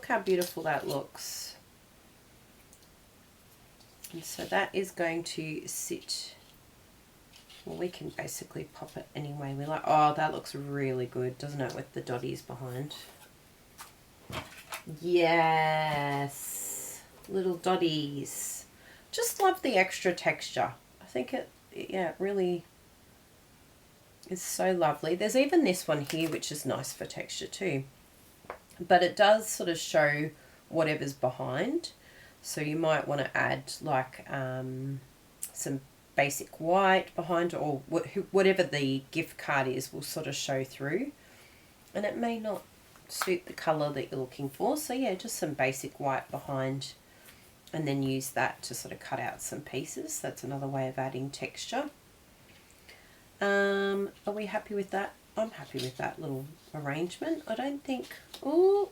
Speaker 1: look how beautiful that looks. And so that is going to sit, well, we can basically pop it any way we like. Oh, that looks really good, doesn't it, with the dotties behind? Yes, little dotties. Just love the extra texture. I think it, yeah, it really is so lovely. There's even this one here, which is nice for texture too. But it does sort of show whatever's behind. So you might want to add like some basic white behind, or whatever the gift card is will sort of show through. And it may not suit the colour that you're looking for. So yeah, just some basic white behind, and then use that to sort of cut out some pieces. That's another way of adding texture. Are we happy with that? I'm happy with that little arrangement. I don't think, oh,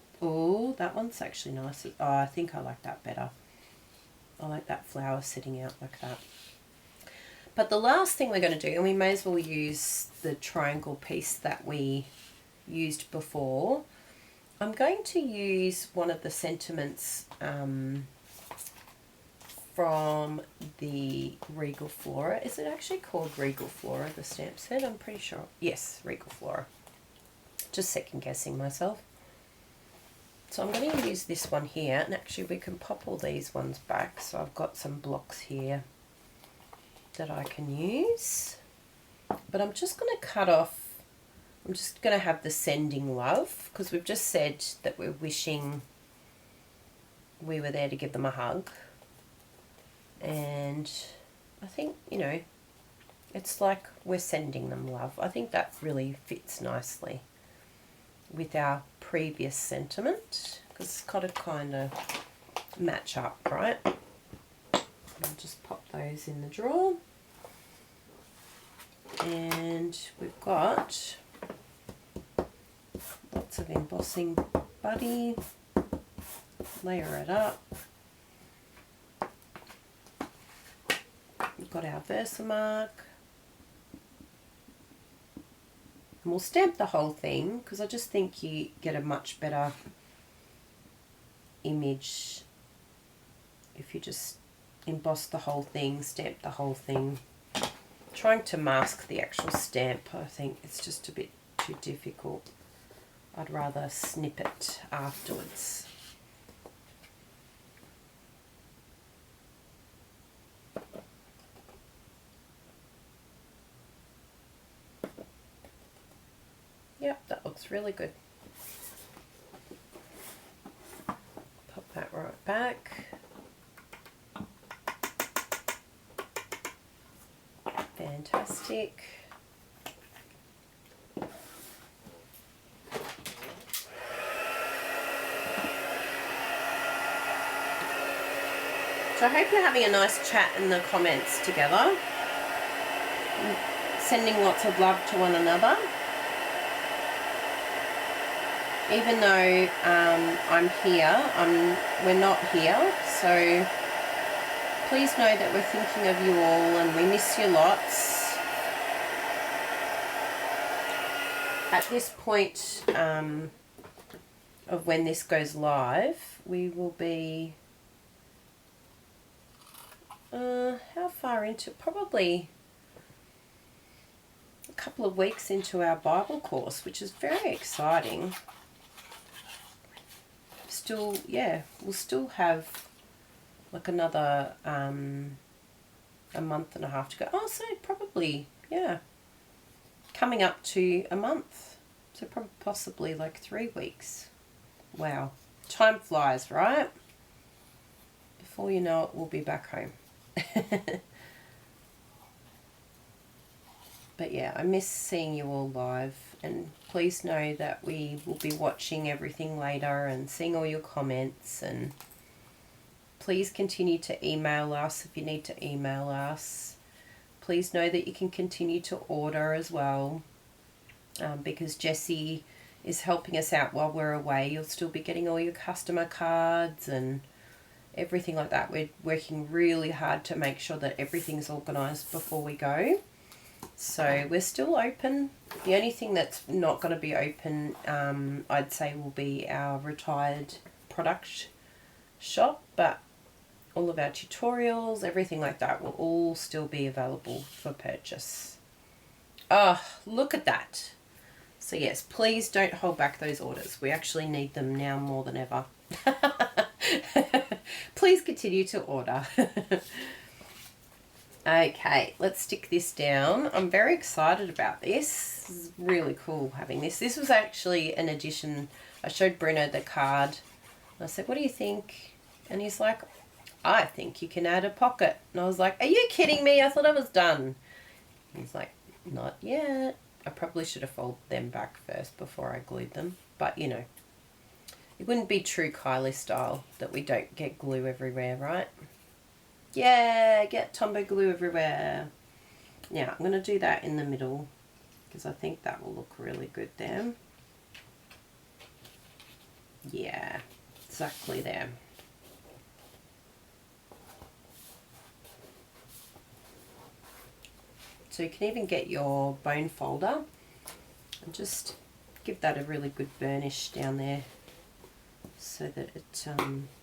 Speaker 1: that one's actually nice. Oh, I think I like that better. I like that flower sitting out like that. But the last thing we're going to do, and we may as well use the triangle piece that we used before. I'm going to use one of the sentiments from the Regal Flora. Is it actually called Regal Flora, the stamp set? I'm pretty sure. Yes, Regal Flora. Just second guessing myself. So I'm going to use this one here, and actually we can pop all these ones back. So I've got some blocks here that I can use. But I'm just going to cut off, I'm just going to have the sending love, because we've just said that we're wishing we were there to give them a hug. And I think, you know, it's like we're sending them love. I think that really fits nicely with our previous sentiment, because it's got to kind of match up, right? I'll just pop those in the drawer. And we've got lots of embossing buddy. Layer it up. We've got our Versamark. And we'll stamp the whole thing, because I just think you get a much better image if you just emboss the whole thing, stamp the whole thing. Trying to mask the actual stamp, I think it's just a bit too difficult. I'd rather snip it afterwards. Yep, that looks really good. Pop that right back. Fantastic. So I hope you're having a nice chat in the comments together. Sending lots of love to one another. Even though I'm here, we're not here, so please know that we're thinking of you all and we miss you lots. At this point of when this goes live, we will be, how far into, probably a couple of weeks into our Bible course, which is very exciting. Still, yeah, we'll still have like another a month and a half to go. Oh, so probably, yeah, coming up to a month. So probably possibly like 3 weeks. Wow, time flies, right? Before you know it, we'll be back home. But yeah, I miss seeing you all live, and please know that we will be watching everything later and seeing all your comments, and please continue to email us if you need to email us. Please know that you can continue to order as well, because Jessie is helping us out while we're away. You'll still be getting all your customer cards and everything like that. We're working really hard to make sure that everything's organised before we go. So we're still open. The only thing that's not going to be open, I'd say, will be our retired product shop, but all of our tutorials, everything like that will all still be available for purchase. Oh, look at that. So yes, please don't hold back those orders. We actually need them now more than ever. Please continue to order. Okay, let's stick this down. I'm very excited about this. This is really cool having this. This was actually an addition. I showed Bruno the card. I said, what do you think? And he's like, I think you can add a pocket. And I was like, are you kidding me? I thought I was done. He's like, not yet. I probably should have folded them back first before I glued them. But, you know, it wouldn't be true Kylie style that we don't get glue everywhere, right? Yeah, get Tombow glue everywhere. Now, I'm going to do that in the middle because I think that will look really good there. Yeah, exactly there. So you can even get your bone folder and just give that a really good burnish down there so that it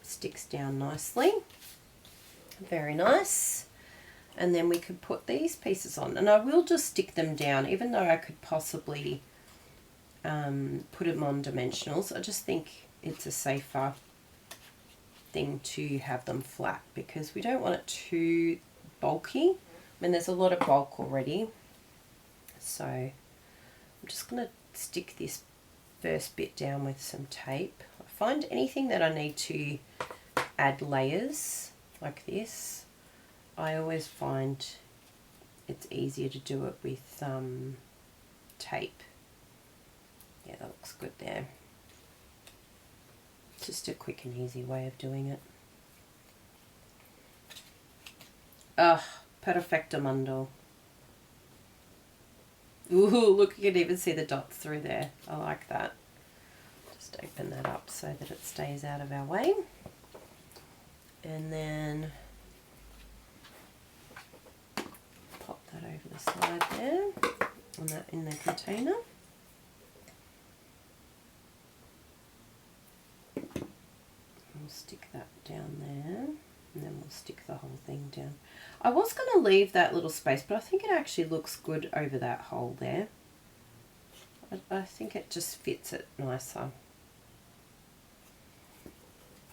Speaker 1: sticks down nicely. Very nice. And then we could put these pieces on, and I will just stick them down, even though I could possibly put them on dimensionals. I just think it's a safer thing to have them flat because we don't want it too bulky. I mean, there's a lot of bulk already. So I'm just going to stick this first bit down with some tape. I find anything that I need to add layers like this, I always find it's easier to do it with tape. Yeah, that looks good there. Just a quick and easy way of doing it. Ah, perfectamundo. Ooh, look, you can even see the dots through there. I like that. Just open that up so that it stays out of our way. And then pop that over the side there, and that in the container. We'll stick that down there, and then we'll stick the whole thing down. I was going to leave that little space, but I think it actually looks good over that hole there. I think it just fits it nicer.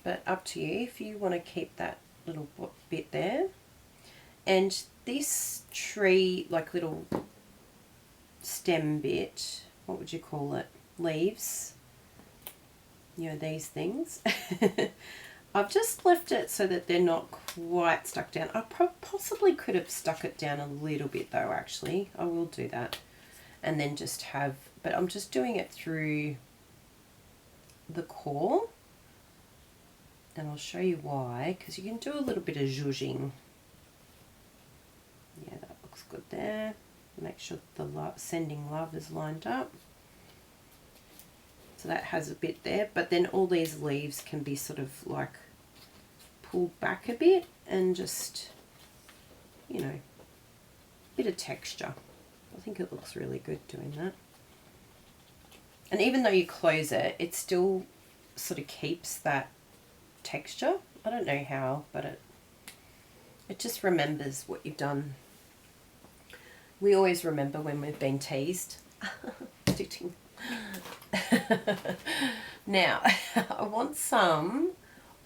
Speaker 1: But up to you if you want to keep that little bit there. And this tree, like little stem bit, what would you call it? Leaves. You know, these things. I've just left it so that they're not quite stuck down. I possibly could have stuck it down a little bit though, actually. I will do that. And then just have, but I'm just doing it through the core. And I'll show you why, because you can do a little bit of zhuzhing. Yeah, that looks good there. Make sure the sending love is lined up. So that has a bit there, but then all these leaves can be sort of like pulled back a bit and just, you know, a bit of texture. I think it looks really good doing that. And even though you close it, it still sort of keeps that texture. I don't know how, but it just remembers what you've done. We always remember when we've been teased. Now, I want some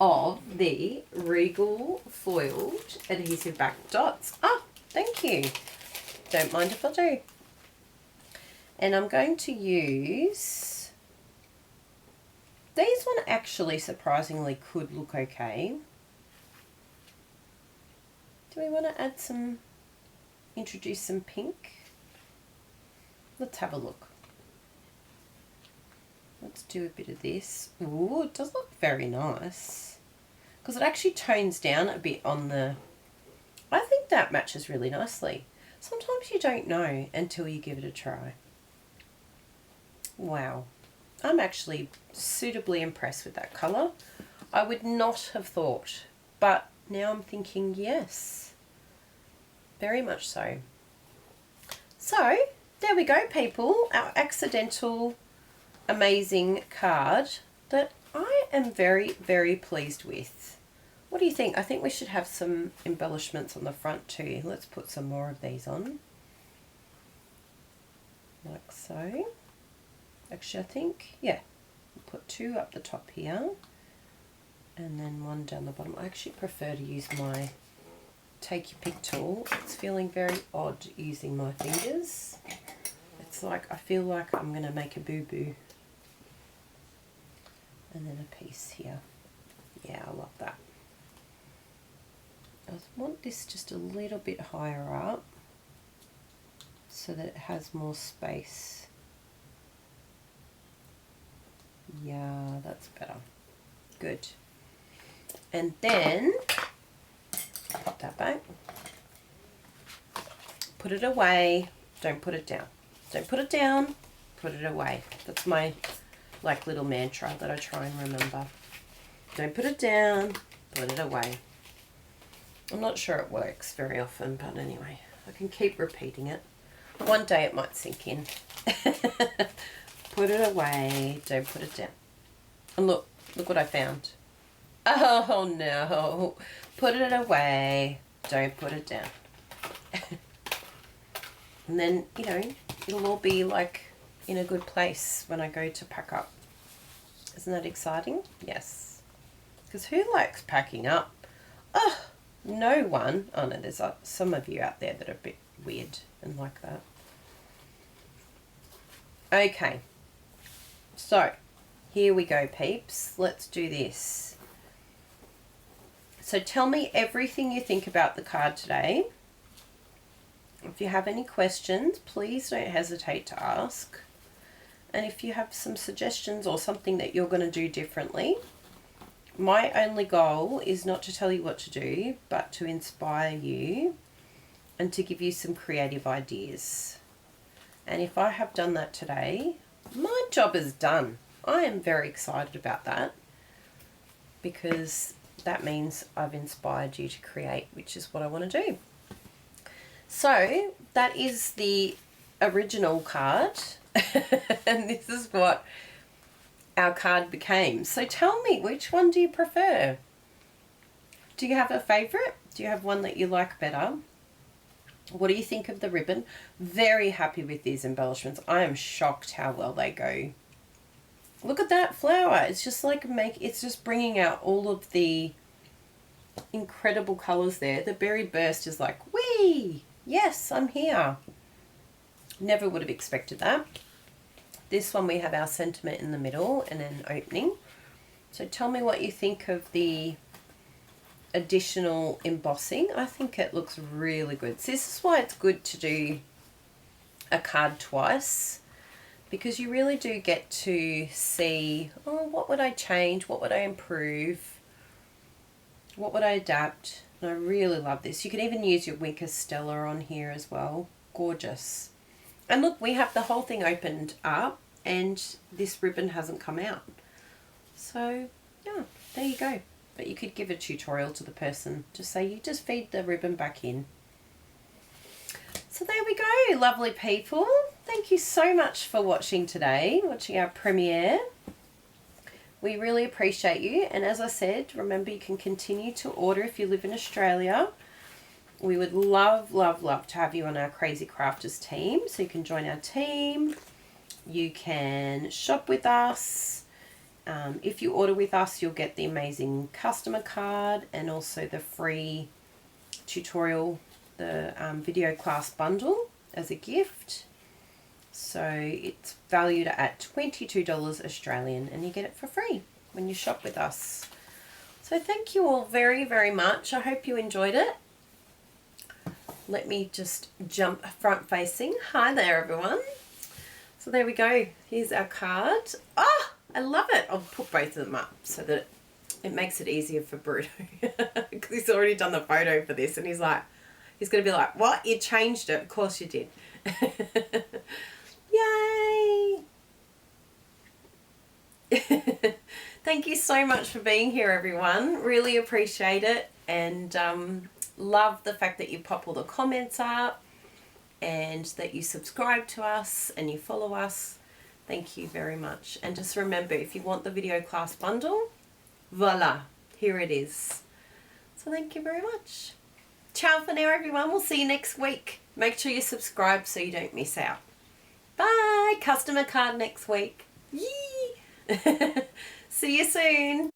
Speaker 1: of the Regal foiled adhesive back dots. Ah, thank you. Don't mind if I do. And I'm going to use... These one actually surprisingly could look okay. Do we want to add some, introduce some pink? Let's have a look. Let's do a bit of this. Ooh, it does look very nice. Because it actually tones down a bit on the... I think that matches really nicely. Sometimes you don't know until you give it a try. Wow. I'm actually suitably impressed with that colour. I would not have thought, but now I'm thinking yes. Very much so. So, there we go, people. Our accidental, amazing card that I am very, very pleased with. What do you think? I think we should have some embellishments on the front too. Let's put some more of these on. Like so. Actually, I think, yeah, we'll put 2 up the top here and then 1 down the bottom. I actually prefer to use my take your pick tool. It's feeling very odd using my fingers. It's like I feel like I'm going to make a boo-boo. And then a piece here. Yeah, I love that. I want this just a little bit higher up so that it has more space. Yeah, that's better. Good. And then pop that back. Put it away. Don't put it down. Don't put it down. Put it away. That's my like little mantra that I try and remember. Don't put it down. Put it away. I'm not sure it works very often, but anyway, I can keep repeating it. One day it might sink in. Put it away, don't put it down. And look what I found. Oh no, put it away, don't put it down. And then, you know, it'll all be like in a good place when I go to pack up. Isn't that exciting? Yes. Because who likes packing up? Oh, no one. Oh no, there's some of you out there that are a bit weird and like that. Okay. So, here we go, peeps. Let's do this. So tell me everything you think about the card today. If you have any questions, please don't hesitate to ask. And if you have some suggestions or something that you're going to do differently, my only goal is not to tell you what to do, but to inspire you and to give you some creative ideas. And if I have done that today, my job is done. I am very excited about that because that means I've inspired you to create, which is what I want to do. So that is the original card and this is what our card became. So tell me, which one do you prefer? Do you have a favorite? Do you have one that you like better? What do you think of the ribbon? Very happy with these embellishments. I am shocked how well they go. Look at that flower. It's just like it's just bringing out all of the incredible colors there. The berry burst is like, whee! Yes, I'm here. Never would have expected that. This one we have our sentiment in the middle and an opening. So tell me what you think of the additional embossing. I think it looks really good. So this is why it's good to do a card twice, because you really do get to see, oh, what would I change? What would I improve? What would I adapt? And I really love this. You can even use your Winker Stella on here as well. Gorgeous. And look, we have the whole thing opened up and this ribbon hasn't come out. So yeah, there you go. But you could give a tutorial to the person. Just say you just feed the ribbon back in. So there we go, lovely people. Thank you so much for watching today, watching our premiere. We really appreciate you. And as I said, remember you can continue to order if you live in Australia. We would love, love, love to have you on our Crazy Crafters team. So you can join our team. You can shop with us. If you order with us, you'll get the amazing customer card and also the free tutorial, the video class bundle as a gift. So it's valued at $22 Australian and you get it for free when you shop with us. So thank you all very, very much. I hope you enjoyed it. Let me just jump front facing. Hi there, everyone. So there we go. Here's our card. Oh, I love it. I'll put both of them up so that it makes it easier for Bruno because he's already done the photo for this and he's going to be like, what? You changed it? Of course you did. Yay! Thank you so much for being here, everyone. Really appreciate it and love the fact that you pop all the comments up and that you subscribe to us and you follow us. Thank you very much. And just remember, if you want the video class bundle, voila, here it is. So thank you very much. Ciao for now, everyone. We'll see you next week. Make sure you subscribe so you don't miss out. Bye. Customer card next week. Yee. See you soon.